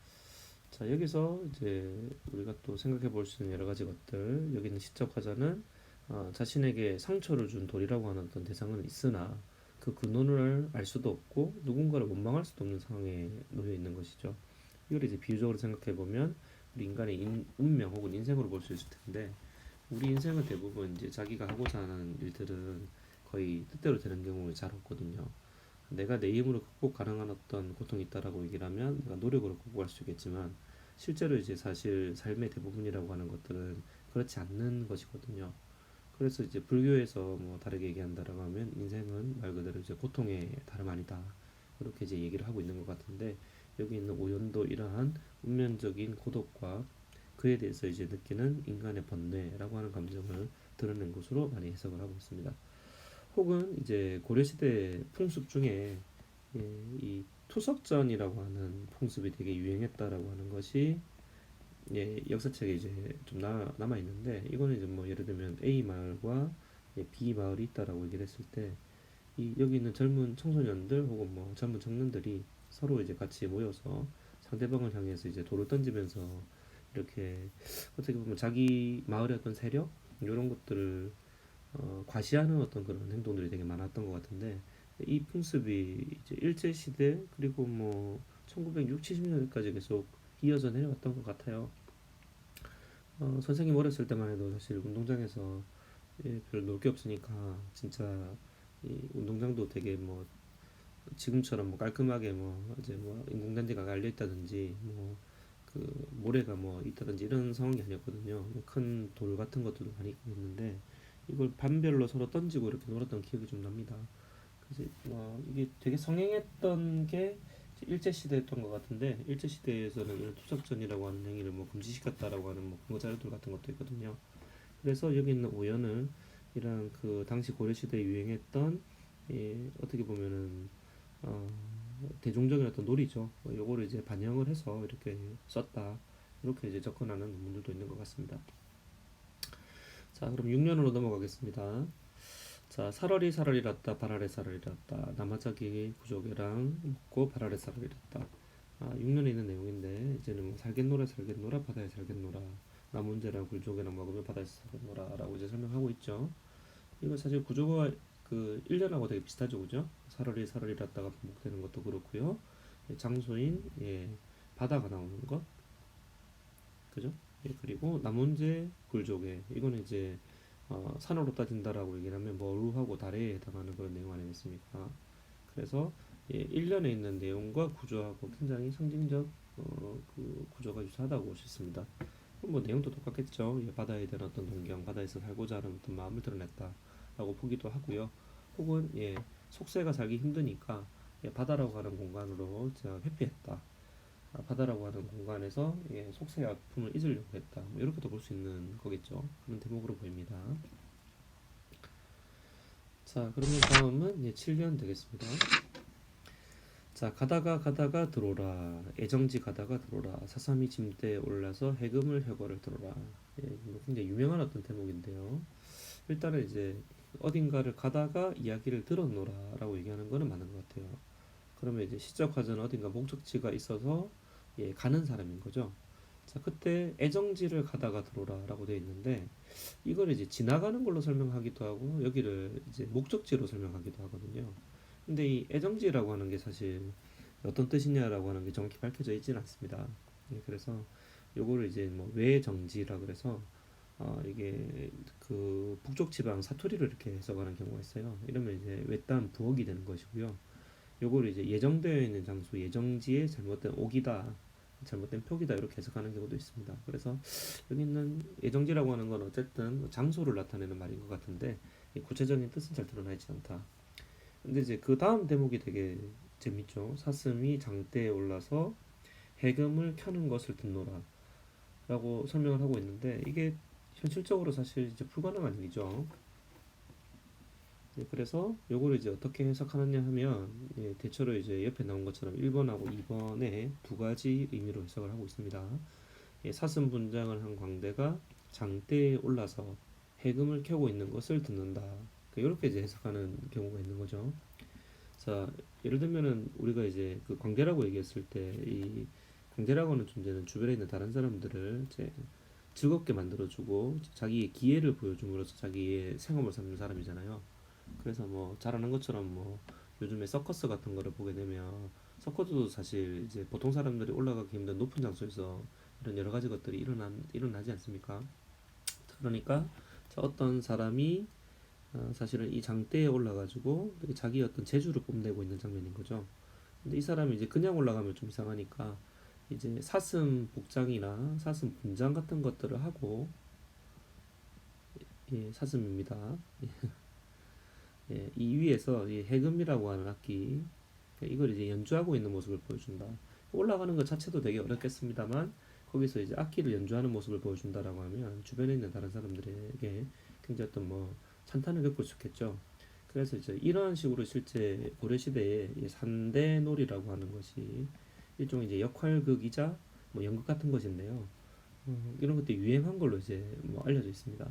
자, 여기서 이제 우리가 또 생각해 볼 수 있는 여러 가지 것들 여기 있는 시적 화자는 자신에게 상처를 준 돌이라고 하는 어떤 대상은 있으나 그 근원을 알 수도 없고 누군가를 원망할 수도 없는 상황에 놓여 있는 것이죠. 이걸 이제 비유적으로 생각해 보면 우리 인간의 운명 혹은 인생으로 볼 수 있을 텐데 우리 인생은 대부분 이제 자기가 하고자 하는 일들은 거의 뜻대로 되는 경우가 잘 없거든요. 내가 내 힘으로 극복 가능한 어떤 고통이 있다라고 얘기를 하면 내가 노력으로 극복할 수 있겠지만 실제로 이제 사실 삶의 대부분이라고 하는 것들은 그렇지 않는 것이거든요. 그래서 이제 불교에서 뭐 다르게 얘기한다라고 하면 인생은 말 그대로 이제 고통의 다름 아니다. 그렇게 이제 얘기를 하고 있는 것 같은데 여기 있는 오연도 이러한 운명적인 고독과 그에 대해서 이제 느끼는 인간의 번뇌라고 하는 감정을 드러낸 것으로 많이 해석을 하고 있습니다. 혹은 이제 고려시대 풍습 중에 이 투석전이라고 하는 풍습이 되게 유행했다라고 하는 것이 역사책에 이제 좀 남아 있는데 이거는 이제 뭐 예를 들면 A 마을과 B 마을이 있다라고 얘기를 했을 때 여기 있는 젊은 청소년들 혹은 뭐 젊은 청년들이 서로 이제 같이 모여서 상대방을 향해서 이제 돌을 던지면서 이렇게 어떻게 보면 자기 마을의 어떤 세력 이런 것들을 과시하는 어떤 그런 행동들이 되게 많았던 것 같은데 이 풍습이 이제 일제 시대 그리고 뭐 1960, 70년대까지 계속 이어져 내려왔던 것 같아요. 선생님 어렸을 때만 해도 사실 운동장에서 별 놀 게 없으니까 진짜 이 운동장도 되게 뭐 지금처럼 뭐 깔끔하게 뭐 이제 뭐 인공단지가 깔려 있다든지 뭐 그 모래가 뭐 있다든지 이런 상황이 아니었거든요. 큰 돌 같은 것들도 많이 있고 있는데 이걸 반별로 서로 던지고 이렇게 놀았던 기억이 좀 납니다. 그래서 이게 되게 성행했던 게 일제 시대였던 것 같은데 일제 시대에서는 이런 투석전이라고 하는 행위를 뭐 금지시켰다라고 하는 뭐 근거 자료들 같은 것도 있거든요. 그래서 여기 있는 오연은 이런 그 당시 고려 시대에 유행했던 어떻게 보면은 어, 대중적인 어떤 놀이죠. 요거를 이제 반영을 해서 이렇게 썼다. 이렇게 이제 접근하는 논문들도 있는 것 같습니다. 자, 그럼 6년으로 넘어가겠습니다. 자, 살얼이 살얼이랐다, 발아래 살얼이랐다, 나마자기 구조개랑 먹고 발아래 살얼이랐다. 6년에 있는 내용인데 이제는 뭐 살겠노라 살겠노라 바다에 살겠노라 나문재랑 굴조개랑 먹으면 바다에서 살겠노라라고 이제 설명하고 있죠. 이거 사실 구조가 그 1년하고 되게 비슷하죠, 그죠? 살얼이 살얼이랐다가 반복되는 것도 그렇고요. 장소인 바다가 나오는 것, 그죠? 그리고 나문재 굴조개 이거는 이제 산으로 따진다라고 얘기를 하면 머루하고 다래에 해당하는 그런 내용 아니겠습니까? 그래서 1년에 있는 내용과 구조하고 굉장히 상징적 그 구조가 유사하다고 볼 수 있습니다. 뭐 내용도 똑같겠죠. 바다에 대한 어떤 동경, 바다에서 살고자 하는 어떤 마음을 드러냈다라고 보기도 하고요. 혹은 속세가 살기 힘드니까 바다라고 하는 공간으로 제가 회피했다. 바다라고 하는 공간에서 속세의 아픔을 잊으려고 했다. 뭐 이렇게도 볼 수 있는 거겠죠. 그런 대목으로 보입니다. 자, 그러면 다음은 7년 되겠습니다. 자, 가다가 들어오라. 애정지 가다가 들어오라. 사삼이 짐대에 올라서 해금을 혀거를 들어라. 예, 뭐 굉장히 유명한 어떤 대목인데요. 일단은 이제 어딘가를 가다가 이야기를 들었노라라고 얘기하는 거는 맞는 것 같아요. 그러면 이제 시적 화전 어딘가 목적지가 있어서 예, 가는 사람인 거죠. 자, 그때 애정지를 가다가 들어오라라고 되어 있는데 이걸 이제 지나가는 걸로 설명하기도 하고 여기를 이제 목적지로 설명하기도 하거든요. 근데 이 애정지라고 하는 게 사실 어떤 뜻이냐라고 하는 게 정확히 밝혀져 있지는 않습니다. 예, 그래서 요거를 이제 뭐 외정지라 그래서 이게 그 북쪽 지방 사투리를 이렇게 해석하는 경우가 있어요. 이러면 이제 외딴 부엌이 되는 것이고요. 요거를 이제 예정되어 있는 장소, 예정지에 잘못된 옥이다, 잘못된 표기다 이렇게 해석하는 경우도 있습니다. 그래서 여기 있는 예정지라고 하는 건 어쨌든 장소를 나타내는 말인 것 같은데 구체적인 뜻은 잘 드러나 있지 않다. 근데 이제 그 다음 대목이 되게 재밌죠. 사슴이 장대에 올라서 해금을 켜는 것을 듣노라 라고 설명을 하고 있는데 이게 현실적으로 사실 이제 불가능한 일이죠. 예, 그래서 요거를 이제 어떻게 해석하느냐 하면 예, 대체로 이제 옆에 나온 것처럼 1번하고 2번에 두 가지 의미로 해석을 하고 있습니다. 예, 사슴 분장을 한 광대가 장대에 올라서 해금을 켜고 있는 것을 듣는다. 이렇게 이제 해석하는 경우가 있는 거죠. 자, 예를 들면은 우리가 이제 그 광대라고 얘기했을 때 이 광대라고 하는 존재는 주변에 있는 다른 사람들을 이제 즐겁게 만들어주고 자기의 기회를 보여줌으로써 자기의 생업을 삼는 사람이잖아요. 그래서 뭐 잘하는 것처럼 뭐 요즘에 서커스 같은 거를 보게 되면 서커스도 사실 이제 보통 사람들이 올라가기 힘든 높은 장소에서 이런 여러 가지 것들이 일어나지 않습니까? 그러니까 어떤 사람이 사실은 이 장대에 올라가지고 자기 어떤 재주를 뽐내고 있는 장면인 거죠. 근데 이 사람이 이제 그냥 올라가면 좀 이상하니까 이제 사슴 복장이나 사슴 분장 같은 것들을 하고 예, 사슴입니다. 예, 이 위에서 이 해금이라고 하는 악기 이걸 이제 연주하고 있는 모습을 보여준다. 올라가는 것 자체도 되게 어렵겠습니다만 거기서 이제 악기를 연주하는 모습을 보여준다라고 하면 주변에 있는 다른 사람들에게 굉장히 어떤 뭐 찬탄을 겪을 수 있겠죠. 그래서 이제 이런 식으로 실제 고려 시대에 이 산대놀이라고 하는 것이 일종의 이제 역할극이자 뭐 연극 같은 것인데요. 이런 것들이 유행한 걸로 이제 뭐 알려져 있습니다.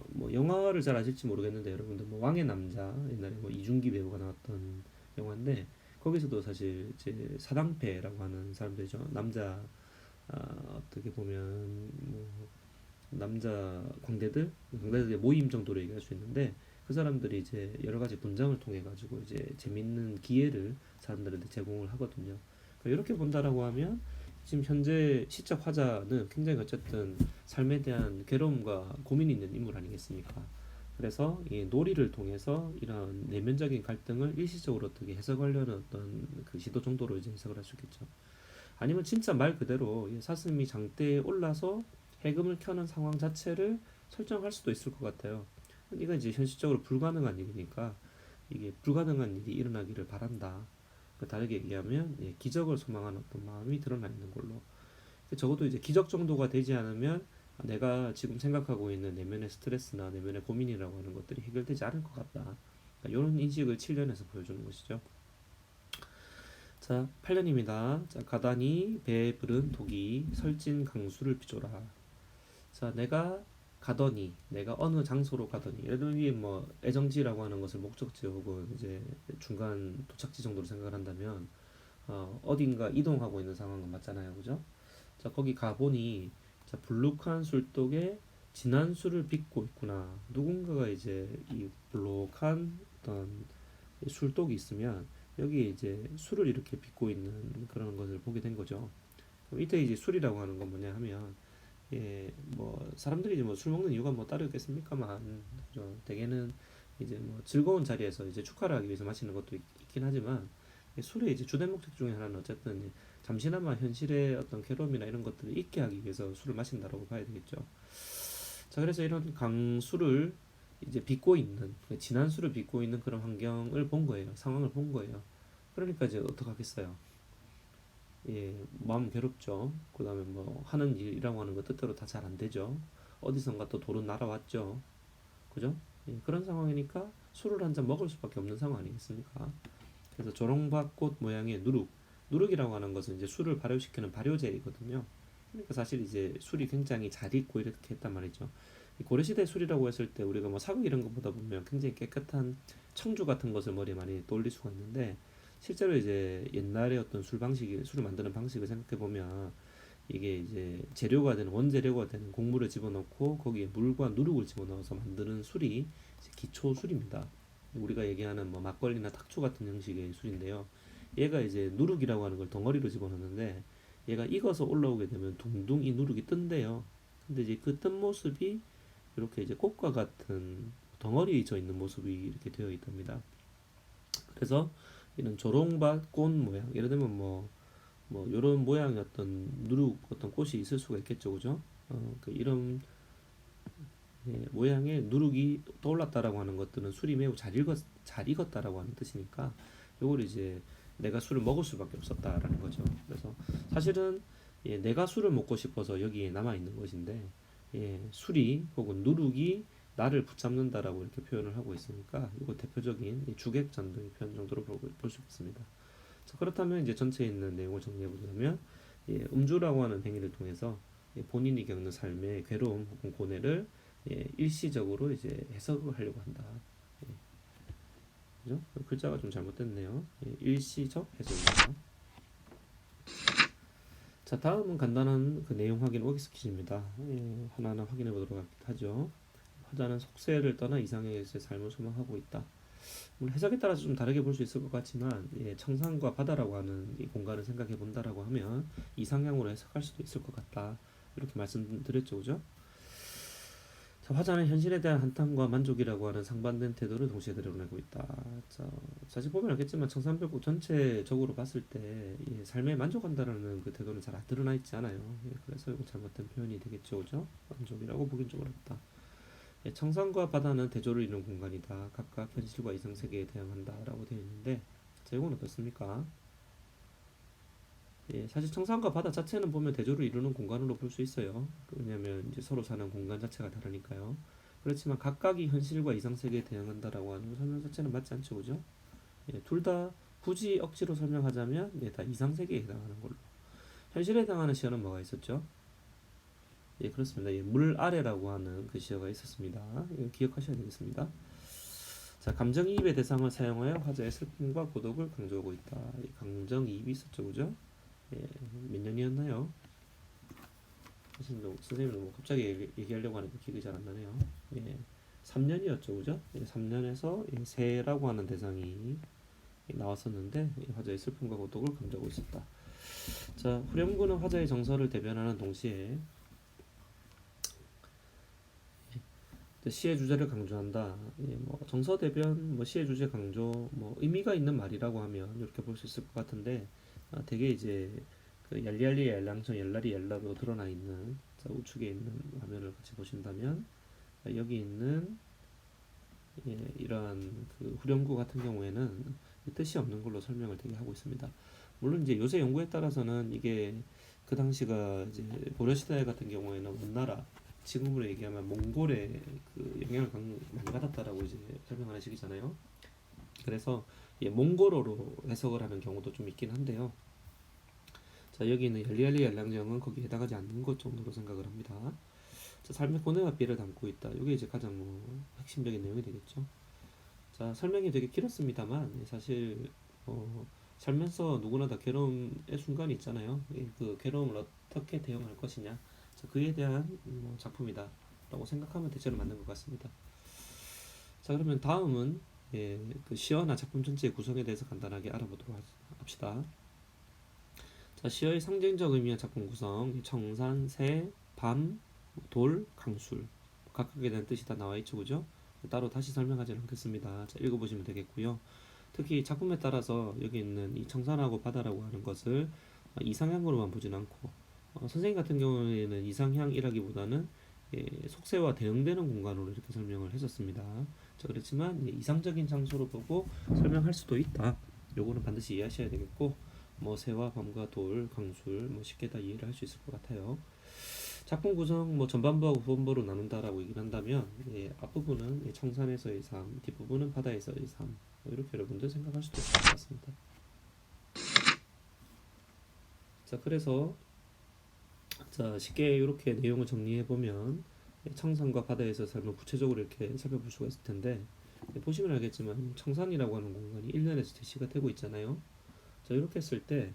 뭐 영화를 잘 아실지 모르겠는데 여러분들 뭐 왕의 남자 옛날에 뭐 이중기 배우가 나왔던 영화인데 거기서도 사실 이제 사당패라고 하는 사람들이죠. 남자 어떻게 보면 뭐 남자 광대들의 모임 정도로 얘기할 수 있는데 그 사람들이 이제 여러 가지 분장을 통해 가지고 이제 재밌는 기회를 사람들한테 제공을 하거든요. 그러니까 이렇게 본다라고 하면 지금 현재 시적 화자는 굉장히 어쨌든 삶에 대한 괴로움과 고민이 있는 인물 아니겠습니까? 그래서 이 놀이를 통해서 이런 내면적인 갈등을 일시적으로 어떻게 해석하려는 어떤 그 시도 정도로 이제 해석을 할 수 있겠죠. 아니면 진짜 말 그대로 이 사슴이 장대에 올라서 해금을 켜는 상황 자체를 설정할 수도 있을 것 같아요. 이건 이제 현실적으로 불가능한 일이니까 이게 불가능한 일이 일어나기를 바란다. 다르게 얘기하면 예, 기적을 소망하는 어떤 마음이 드러나 있는 걸로. 적어도 이제 기적 정도가 되지 않으면 내가 지금 생각하고 있는 내면의 스트레스나 내면의 고민이라고 하는 것들이 해결되지 않을 것 같다. 이런 인식을 7년에서 보여주는 것이죠. 자, 8년입니다. 자, 가다니 배에 부른 독이 설진 강수를 비춰라. 자, 내가 어느 장소로 가더니 예를 들면 위에 뭐 애정지라고 하는 것을 목적지 혹은 이제 중간 도착지 정도로 생각을 한다면 어딘가 이동하고 있는 상황은 맞잖아요, 그죠? 자, 거기 가보니 자, 불룩한 술독에 진한 술을 빚고 있구나. 누군가가 이제 이 불룩한 어떤 술독이 있으면 여기에 이제 술을 이렇게 빚고 있는 그런 것을 보게 된 거죠. 그럼 이때 이제 술이라고 하는 건 뭐냐 하면 예, 뭐 사람들이 이제 뭐 술 먹는 이유가 뭐 따로 있겠습니까만 그죠? 대개는 이제 뭐 즐거운 자리에서 이제 축하를 하기 위해서 마시는 것도 긴 하지만 술의 이제 주된 목적 중에 하나는 어쨌든 잠시나마 현실의 어떤 괴로움이나 이런 것들을 잊게 하기 위해서 술을 마신다라고 봐야 되겠죠. 자, 그래서 이런 강술을 이제 빚고 있는 진한 술을 빚고 있는 그런 환경을 본 거예요. 상황을 본 거예요. 그러니까 이제 어떡하겠어요. 예, 마음 괴롭죠. 그 다음에 뭐 하는 일이라고 하는 거 뜻대로 다 잘 안 되죠. 어디선가 또 돌은 날아왔죠. 그죠? 예, 그런 상황이니까 술을 한 잔 먹을 수밖에 없는 상황 아니겠습니까? 그래서 조롱밭꽃 모양의 누룩이라고 하는 것은 이제 술을 발효시키는 발효제이거든요. 그러니까 사실 이제 술이 굉장히 잘 익고 이렇게 했단 말이죠. 이 고려시대 술이라고 했을 때 우리가 뭐 사극 이런 거 보다 보면 굉장히 깨끗한 청주 같은 것을 머리에 많이 떠올릴 수가 있는데, 실제로 이제 옛날의 어떤 술을 만드는 방식을 생각해 보면 이게 이제 재료가 되는 원재료가 되는 곡물을 집어넣고 거기에 물과 누룩을 집어넣어서 만드는 술이 이제 기초 술입니다. 우리가 얘기하는 뭐 막걸리나 탁주 같은 형식의 술인데요. 얘가 이제 누룩이라고 하는 걸 덩어리로 집어넣는데, 얘가 익어서 올라오게 되면 둥둥 이 누룩이 뜬대요. 근데 이제 그 뜬 모습이 이렇게 이제 꽃과 같은 덩어리에 져 있는 모습이 이렇게 되어 있답니다. 그래서 이런 조롱밭 꽃 모양, 예를 들면 뭐 이런 모양의 어떤 누룩 어떤 꽃이 있을 수가 있겠죠, 그죠? 그 이런 모양의 누룩이 떠올랐다라고 하는 것들은 술이 매우 잘 익었다라고 하는 뜻이니까, 요걸 이제 내가 술을 먹을 수밖에 없었다라는 거죠. 그래서 사실은 내가 술을 먹고 싶어서 여기에 남아 있는 것인데, 술이 혹은 누룩이 나를 붙잡는다라고 이렇게 표현을 하고 있으니까 이거 대표적인 주객전도의 표현 정도로 볼 수 있습니다. 자, 그렇다면 이제 전체에 있는 내용을 정리해 보자면, 음주라고 하는 행위를 통해서 본인이 겪는 삶의 괴로움 혹은 고뇌를 일시적으로 이제 해석을 하려고 한다. 예, 그죠? 글자가 좀 잘못됐네요. 일시적 해석입니다. 자, 다음은 간단한 그 내용 확인 오엑스 퀴즈입니다. 하나하나 확인해 보도록 하죠. 화자는 속세를 떠나 이상에서의 삶을 소망하고 있다. 물론 해석에 따라서 좀 다르게 볼 수 있을 것 같지만, 청산과 바다라고 하는 이 공간을 생각해 본다라고 하면 이상향으로 해석할 수도 있을 것 같다. 이렇게 말씀드렸죠, 그죠? 자, 화자는 현실에 대한 한탄과 만족이라고 하는 상반된 태도를 동시에 드러내고 있다. 자, 사실 보면 알겠지만 청산별곡 전체적으로 봤을 때 삶에 만족한다라는 그 태도는 잘 안 드러나 있지 않아요. 그래서 이거 잘못된 표현이 되겠죠, 그죠? 만족이라고 보긴 좀 어렵다. 청산과 바다는 대조를 이루는 공간이다. 각각 현실과 이상세계에 대응한다라고 되어 있는데, 자, 이건 어떻습니까? 사실 청산과 바다 자체는 보면 대조를 이루는 공간으로 볼 수 있어요. 왜냐하면 이제 서로 사는 공간 자체가 다르니까요. 그렇지만 각각이 현실과 이상세계에 대응한다라고 하는 설명 자체는 맞지 않죠, 그죠? 둘 다 굳이 억지로 설명하자면 다 이상세계에 해당하는 걸로. 현실에 해당하는 시어는 뭐가 있었죠? 그렇습니다. 물 아래라고 하는 그 시어가 있었습니다. 이거 기억하셔야 되겠습니다. 자, 감정이입의 대상을 사용하여 화자의 슬픔과 고독을 강조하고 있다. 감정이입이 있었죠, 그죠? 몇 년이었나요? 선생님은 뭐 갑자기 얘기하려고 하니까 기억이 잘 안 나네요. 3년이었죠, 그죠? 3년에서 새라고 하는 대상이 나왔었는데, 화자의 슬픔과 고독을 강조하고 있었다. 자, 후렴구는 화자의 정서를 대변하는 동시에 시의 주제를 강조한다. 뭐 정서 대변, 뭐 시의 주제 강조, 뭐 의미가 있는 말이라고 하면 이렇게 볼 수 있을 것 같은데, 되게 이제 그 얄리얄리 얄랑청 얄라리 얄라로 드러나 있는, 자, 우측에 있는 화면을 같이 보신다면, 여기 있는 이러한 그 후렴구 같은 경우에는 뜻이 없는 걸로 설명을 되게 하고 있습니다. 물론 이제 요새 연구에 따라서는 이게 그 당시가 이제 고려시대 같은 경우에는 원나라, 지금으로 얘기하면 몽골의 그 영향을 많이 받았다라고 이제 설명하는 식이잖아요. 그래서 몽골어로 해석을 하는 경우도 좀 있긴 한데요. 자, 여기 있는 열리열리 열량정은 거기에 해당하지 않는 것 정도로 생각을 합니다. 자, 삶의 고뇌와 비를 담고 있다. 이게 이제 가장 뭐 핵심적인 내용이 되겠죠. 자, 설명이 되게 길었습니다만 사실 살면서 누구나 다 괴로움의 순간이 있잖아요. 그 괴로움을 어떻게 대응할 것이냐, 자, 그에 대한 작품이다 라고 생각하면 대체로 맞는 것 같습니다. 자, 그러면 다음은 그 시어나 작품 전체의 구성에 대해서 간단하게 알아보도록 합시다. 자, 시어의 상징적 의미와 작품 구성, 청산, 새, 밤, 돌, 강술, 각각에 대한 뜻이 다 나와 있죠, 그죠? 따로 다시 설명하지는 않겠습니다. 자, 읽어보시면 되겠고요. 특히 작품에 따라서 여기 있는 이 청산하고 바다라고 하는 것을 이상향으로만 보진 않고, 선생님 같은 경우에는 이상향이라기보다는 속세와 대응되는 공간으로 이렇게 설명을 했었습니다. 자, 그렇지만 이상적인 장소로 보고 설명할 수도 있다. 요거는 반드시 이해하셔야 되겠고, 뭐 새와 밤과 돌, 강술, 뭐 쉽게 다 이해를 할 수 있을 것 같아요. 작품 구성 뭐 전반부하고 후반부로 나눈다라고 얘기를 한다면 앞부분은 청산에서의 삶, 뒷부분은 바다에서의 삶, 뭐 이렇게 여러분들 생각할 수도 있을 것 같습니다. 자, 그래서 자, 쉽게 이렇게 내용을 정리해 보면 청산과 바다에서 삶을 구체적으로 이렇게 살펴볼 수가 있을 텐데, 보시면 알겠지만 청산이라고 하는 공간이 1년에서 제시가 되고 있잖아요. 자, 이렇게 했을 때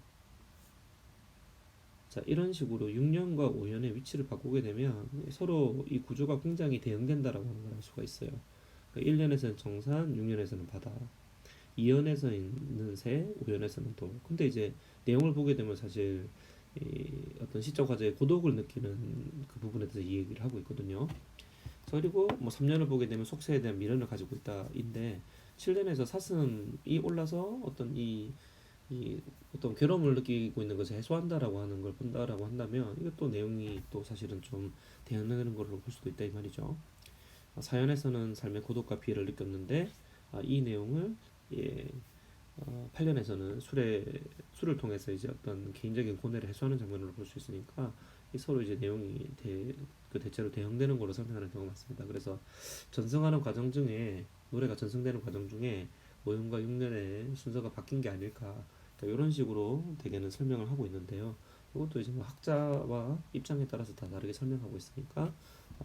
자, 이런 식으로 6년과 5년의 위치를 바꾸게 되면 서로 이 구조가 굉장히 대응된다라고 하는 걸 알 수가 있어요. 그러니까 1년에서는 정산, 6년에서는 바다, 2연에서 있는 새, 5연에서는 돌. 근데 이제 내용을 보게 되면 사실 어떤 시적 과제의 고독을 느끼는 그 부분에 대해서 이 얘기를 하고 있거든요. 그리고 뭐 3년을 보게 되면 속세에 대한 미련을 가지고 있다인데 7년에서 사슴이 올라서 어떤 이 어떤 괴로움을 느끼고 있는 것을 해소한다라고 하는 걸 본다라고 한다면 이것도 내용이 또 사실은 좀 대응하는 걸로 볼 수도 있다 이 말이죠. 사연에서는 삶의 고독과 피해를 느꼈는데 이 내용을 예, 8년에서는 술을 통해서 이제 어떤 개인적인 고뇌를 해소하는 장면으로 볼 수 있으니까 서로 이제 내용이 그 대체로 대응되는 걸로 설명하는 경우가 많습니다. 그래서 전승하는 과정 중에 노래가 전승되는 과정 중에 모형과 흉년의 순서가 바뀐 게 아닐까 그러니까 이런 식으로 대개는 설명을 하고 있는데요. 이것도 이제 뭐 학자와 입장에 따라서 다 다르게 설명하고 있으니까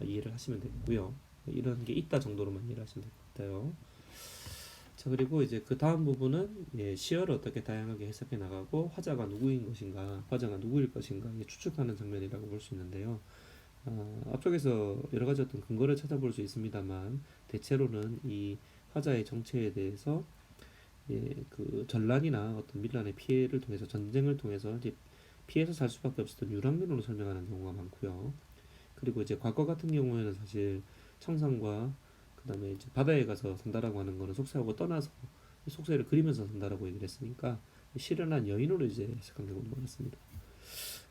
이해를 하시면 되겠고요. 이런 게 있다 정도로만 이해를 하시면 될 것 같아요. 자, 그리고 이제 그 다음 부분은 시어를 어떻게 다양하게 해석해 나가고 화자가 누구인 것인가, 화자가 누구일 것인가 추측하는 장면이라고 볼 수 있는데요. 앞쪽에서 여러 가지 어떤 근거를 찾아볼 수 있습니다만 대체로는 이 화자의 정체에 대해서 그 전란이나 어떤 밀란의 피해를 통해서 전쟁을 통해서 이제 피해서 살 수밖에 없었던 유랑민으로 설명하는 경우가 많고요. 그리고 이제 과거 같은 경우에는 사실 청산과 그다음에 이제 바다에 가서 산다라고 하는 거는 속세하고 떠나서 속세를 그리면서 산다라고 얘기를 했으니까 실현한 여인으로 이제 해석한 경우도 많았습니다.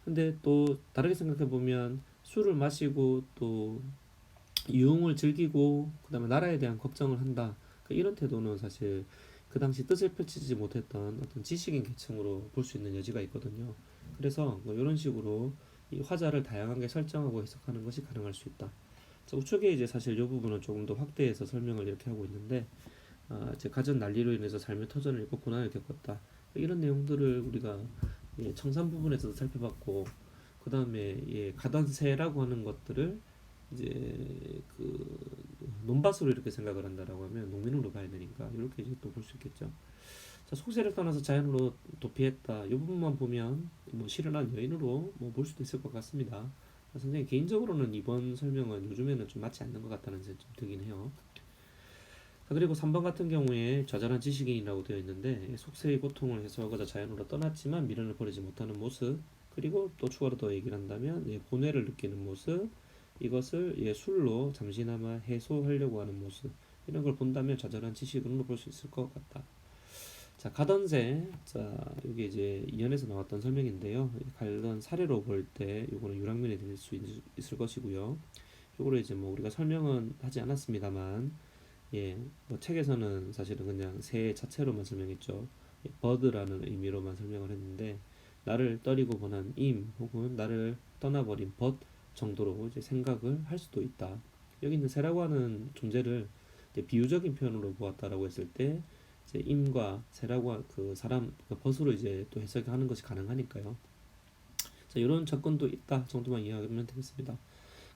근데 또 다르게 생각해 보면 술을 마시고 또 유흥을 즐기고 그다음에 나라에 대한 걱정을 한다. 그러니까 이런 태도는 사실 그 당시 뜻을 펼치지 못했던 어떤 지식인 계층으로 볼 수 있는 여지가 있거든요. 그래서 뭐 이런 식으로 이 화자를 다양하게 설정하고 해석하는 것이 가능할 수 있다. 자, 우측에 이제 사실 이 부분은 조금 더 확대해서 설명을 이렇게 하고 있는데 이제 가전 난리로 인해서 삶의 터전을 잃고 고난을 겪었다. 이런 내용들을 우리가 청산 부분에서도 살펴봤고 그 다음에 가단세라고 하는 것들을 이제 그 논밭으로 이렇게 생각을 한다라고 하면 농민으로 봐야 되니까 이렇게 이제 또 볼 수 있겠죠. 자, 속세를 떠나서 자연으로 도피했다. 이 부분만 보면 뭐 실현한 여인으로 뭐 볼 수도 있을 것 같습니다. 선생님 개인적으로는 이번 설명은 요즘에는 좀 맞지 않는 것 같다는 생각이 좀 들긴 해요. 자, 그리고 3번 같은 경우에 좌절한 지식인이라고 되어 있는데 속세의 고통을 해소하고자 자연으로 떠났지만 미련을 버리지 못하는 모습 그리고 또 추가로 더 얘기를 한다면 고뇌를 느끼는 모습 이것을 술로 잠시나마 해소하려고 하는 모습 이런 걸 본다면 좌절한 지식인으로 볼 수 있을 것 같다. 자, 가던세. 자, 여기 이제 이연에서 나왔던 설명인데요. 관련 사례로 볼 때 요거는 유랑면이 될 수 있을 것이고요. 요거를 이제 뭐 우리가 설명은 하지 않았습니다만 뭐 책에서는 사실은 그냥 새 자체로만 설명했죠. 버드라는 의미로만 설명을 했는데 나를 떠리고 보낸 임 혹은 나를 떠나버린 벗 정도로 이제 생각을 할 수도 있다. 여기 있는 새라고 하는 존재를 이제 비유적인 표현으로 보았다라고 했을 때 이제 임과 새라고 그 사람 그 벗으로 이제 또 해석하는 것이 가능하니까요. 자, 이런 접근도 있다 정도만 이해하면 되겠습니다.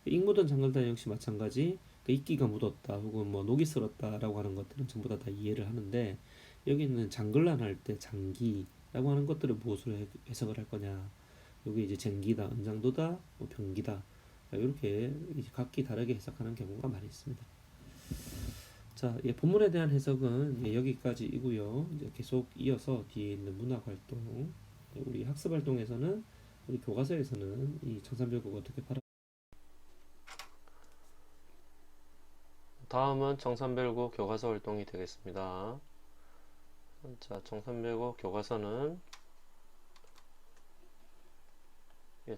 익 묻은 장글단 역시 마찬가지 이끼가 묻었다 혹은 뭐 녹이 슬었다라고 하는 것들은 전부 다 이해를 하는데 여기는 장글란 할 때 장기라고 하는 것들을 무엇으로 해석을 할 거냐 여기 이제 쟁기다 은장도다 뭐 병기다 이렇게 각기 다르게 해석하는 경우가 많이 있습니다. 자, 본문에 대한 해석은 여기까지이고요. 이제 계속 이어서 뒤에 있는 문학 활동, 우리 학습 활동에서는 우리 교과서에서는 이 청산별곡 어떻게 팔아 다음은 정산별곡 교과서 활동이 되겠습니다. 자, 정산별곡 교과서는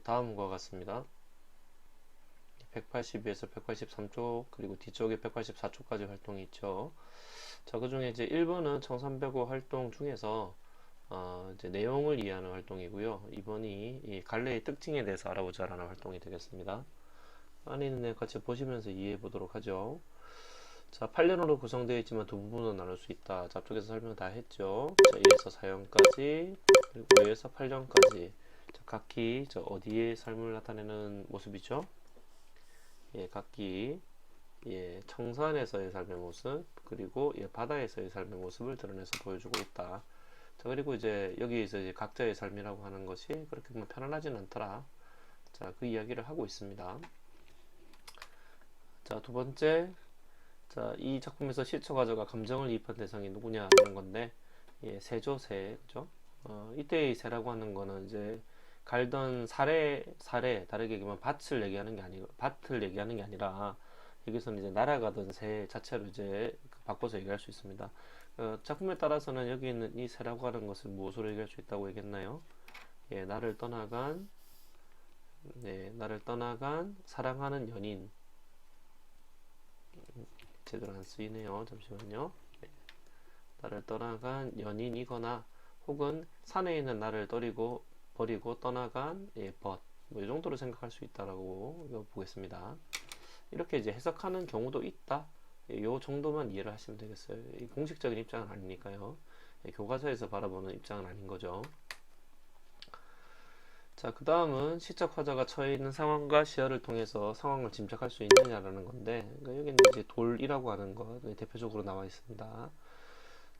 다음과 같습니다. 182에서 183쪽 그리고 뒤쪽에 184쪽까지 활동이 있죠. 자, 그 중에 이제 1번은 정산별곡 활동 중에서 이제 내용을 이해하는 활동이고요. 2번이 이 갈래의 특징에 대해서 알아보자라는 활동이 되겠습니다. 안에 있는 내용 같이 보시면서 이해해 보도록 하죠. 자, 8년으로 구성되어 있지만 두 부분으로 나눌 수 있다. 자, 앞쪽에서 설명 다 했죠. 자, 1에서 4년까지, 그리고 5에서 8년까지. 자, 각기 어디에 삶을 나타내는 모습이죠? 예, 각기 청산에서의 삶의 모습, 그리고 바다에서의 삶의 모습을 드러내서 보여주고 있다. 자, 그리고 이제 여기에서 이제 각자의 삶이라고 하는 것이 그렇게 뭐 편안하진 않더라. 자, 그 이야기를 하고 있습니다. 자, 두 번째, 자, 이 작품에서 시초 가져가 감정을 이입한 대상이 누구냐 하는 건데, 새죠, 새, 그죠? 이때의 새라고 하는 거는 이제 갈던 사례, 다르게 얘기하면 밭을 얘기하는 게 아니라, 여기서는 이제 날아가던 새 자체로 이제 바꿔서 얘기할 수 있습니다. 작품에 따라서는 여기 있는 이 새라고 하는 것을 무엇으로 얘기할 수 있다고 얘기했나요? 나를 떠나간 사랑하는 연인. 제대로 안 쓰이네요. 잠시만요. 나를 떠나간 연인이거나 혹은 산에 있는 나를 버리고 떠나간 벗. 뭐 이 정도로 생각할 수 있다라고 보겠습니다. 이렇게 이제 해석하는 경우도 있다. 요 정도만 이해를 하시면 되겠어요. 공식적인 입장은 아니니까요. 교과서에서 바라보는 입장은 아닌 거죠. 자, 그 다음은 시적 화자가 처해 있는 상황과 시야를 통해서 상황을 짐작할 수 있느냐라는 건데, 그러니까 여기는 이제 돌이라고 하는 것 대표적으로 나와 있습니다.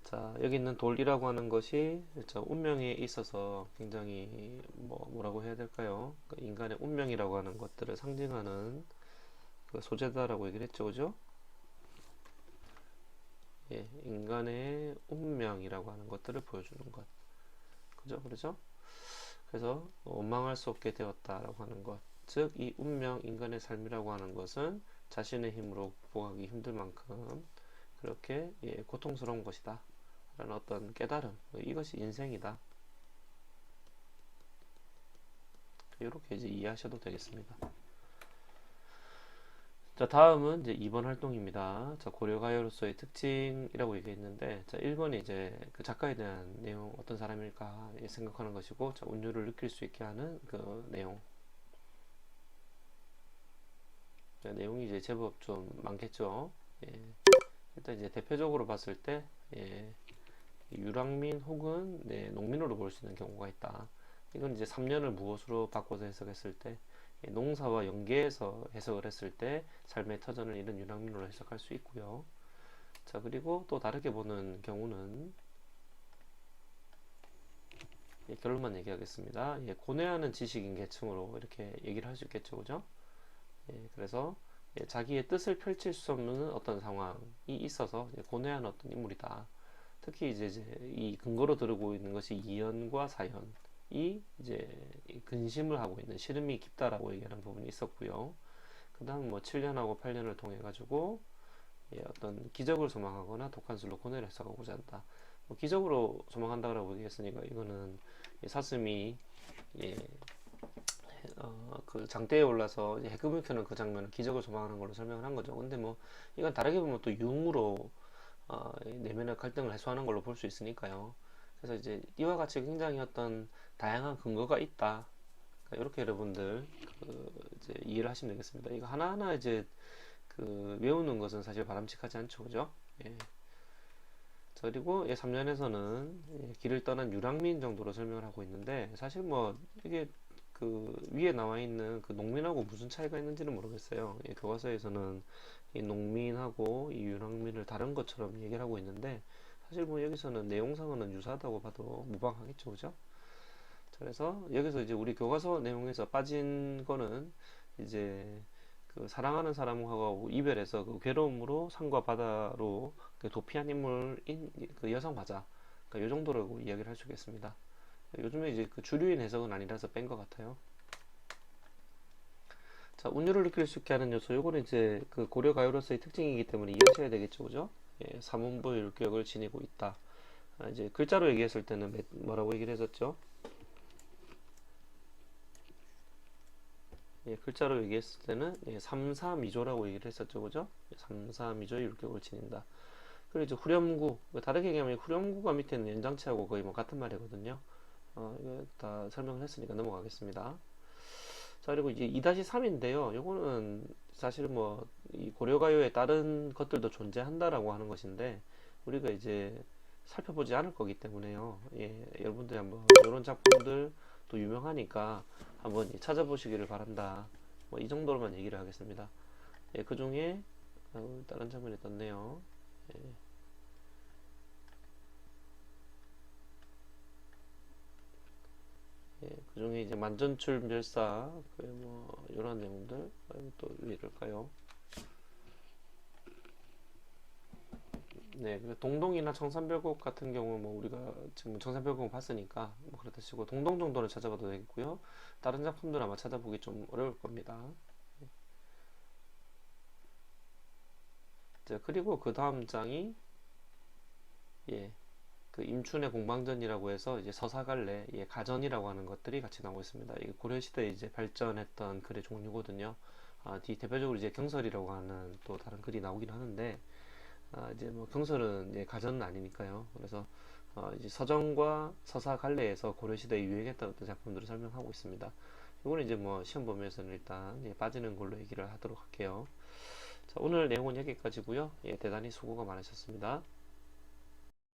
자, 여기 있는 돌이라고 하는 것이 운명에 있어서 굉장히 뭐라고 해야 될까요? 그러니까 인간의 운명이라고 하는 것들을 상징하는 그 소재다라고 얘기를 했죠, 그죠? 인간의 운명이라고 하는 것들을 보여주는 것, 그죠, 그렇죠? 그래서 원망할 수 없게 되었다라고 하는 것, 즉 이 운명, 인간의 삶이라고 하는 것은 자신의 힘으로 극복하기 힘들 만큼 그렇게 고통스러운 것이다 라는 어떤 깨달음, 이것이 인생이다. 이렇게 이제 이해하셔도 되겠습니다. 자, 다음은 이제 2번 활동입니다. 자, 고려가요로서의 특징이라고 얘기했는데, 자, 1번이 이제 그 작가에 대한 내용, 어떤 사람일까 생각하는 것이고, 자, 운율을 느낄 수 있게 하는 그 내용. 자, 내용이 이제 제법 좀 많겠죠. 일단 이제 대표적으로 봤을 때, 유랑민 혹은 농민으로 볼 수 있는 경우가 있다. 이건 이제 3년을 무엇으로 바꿔서 해석했을 때, 농사와 연계해서 해석을 했을 때 삶의 터전을 잃은 유랑민으로 해석할 수 있고요. 자, 그리고 또 다르게 보는 경우는 결론만 얘기하겠습니다. 고뇌하는 지식인 계층으로 이렇게 얘기를 할 수 있겠죠, 그죠? 그래서 자기의 뜻을 펼칠 수 없는 어떤 상황이 있어서 고뇌하는 어떤 인물이다. 특히 이제 이 근거로 들고 있는 것이 이연과 사연이 이제 근심을 하고 있는 시름이 깊다라고 얘기하는 부분이 있었고요. 그 다음 뭐 7년하고 8년을 통해 가지고 어떤 기적을 소망하거나 독한술로 고뇌를 해석하고자 한다. 뭐 기적으로 소망한다라고 얘기했으니까 이거는 사슴이 그 장대에 올라서 해금을 켜는 그 장면을 기적을 소망하는 걸로 설명을 한 거죠. 근데 뭐 이건 다르게 보면 또 융으로 내면의 갈등을 해소하는 걸로 볼 수 있으니까요. 그래서 이제 이와 같이 굉장히 어떤 다양한 근거가 있다. 그러니까 이렇게 여러분들 이제 이해를 하시면 되겠습니다. 이거 하나하나 이제 외우는 것은 사실 바람직하지 않죠, 그죠? 예. 자, 그리고 3년에서는 길을 떠난 유랑민 정도로 설명을 하고 있는데 사실 뭐 이게 그 위에 나와 있는 그 농민하고 무슨 차이가 있는지는 모르겠어요. 교과서에서는 이 농민하고 이 유랑민을 다른 것처럼 얘기를 하고 있는데 사실 뭐 여기서는 내용상으로는 유사하다고 봐도 무방하겠죠, 그죠? 그래서 여기서 이제 우리 교과서 내용에서 빠진 거는 이제 그 사랑하는 사람하고 이별해서 그 괴로움으로 산과 바다로 그 도피한 인물인 그 여성 화자, 그러니까 요 정도라고 이야기를 할 수 있겠습니다. 요즘에 이제 그 주류인 해석은 아니라서 뺀 것 같아요. 자, 운율을 느낄 수 있게 하는 요소, 요거는 이제 그 고려 가요로서의 특징이기 때문에 이해하셔야 되겠죠, 그죠? 사문부 율격을 지니고 있다. 이제 글자로 얘기했을 때는 뭐라고 얘기를 했었죠? 글자로 얘기했을 때는 3, 4미조라고 얘기를 했었죠, 그죠? 3, 4미조의 율격을 지닌다. 그리고 이제 후렴구, 다르게 얘기하면 후렴구가 밑에 있는 연장체하고 거의 뭐 같은 말이거든요. 이거 다 설명을 했으니까 넘어가겠습니다. 자, 그리고 이제 2-3인데요. 요거는 사실 뭐, 이 고려가요에 다른 것들도 존재한다라고 하는 것인데, 우리가 이제 살펴보지 않을 거기 때문에요. 예, 여러분들이 한번 이런 작품들 또 유명하니까 한번 찾아보시기를 바란다. 뭐, 이 정도로만 얘기를 하겠습니다. 예, 그 중에, 다른 장면이 떴네요. 예. 예, 그 중에 이제 만전출 멸사, 그뭐 이런 내용들 또 읽을까요? 네, 그 동동이나 청산별곡 같은 경우 뭐 우리가 지금 청산별곡 봤으니까 뭐 그렇다 치고 동동 정도는 찾아봐도 되겠고요. 다른 작품들 아마 찾아보기 좀 어려울 겁니다. 자, 그리고 그 다음 장이 예, 그 임춘의 공방전이라고 해서 이제 서사갈래, 예, 가전이라고 하는 것들이 같이 나오고 있습니다. 이게 고려시대에 이제 발전했던 글의 종류거든요. 뒤 대표적으로 이제 경설이라고 하는 또 다른 글이 나오긴 하는데, 이제 뭐 경설은 이제 가전은 아니니까요. 그래서 이제 서정과 서사갈래에서 고려시대에 유행했던 어떤 작품들을 설명하고 있습니다. 이거는 이제 뭐 시험 범위에서는 일단 예, 빠지는 걸로 얘기를 하도록 할게요. 자, 오늘 내용은 여기까지고요. 예, 대단히 수고가 많으셨습니다.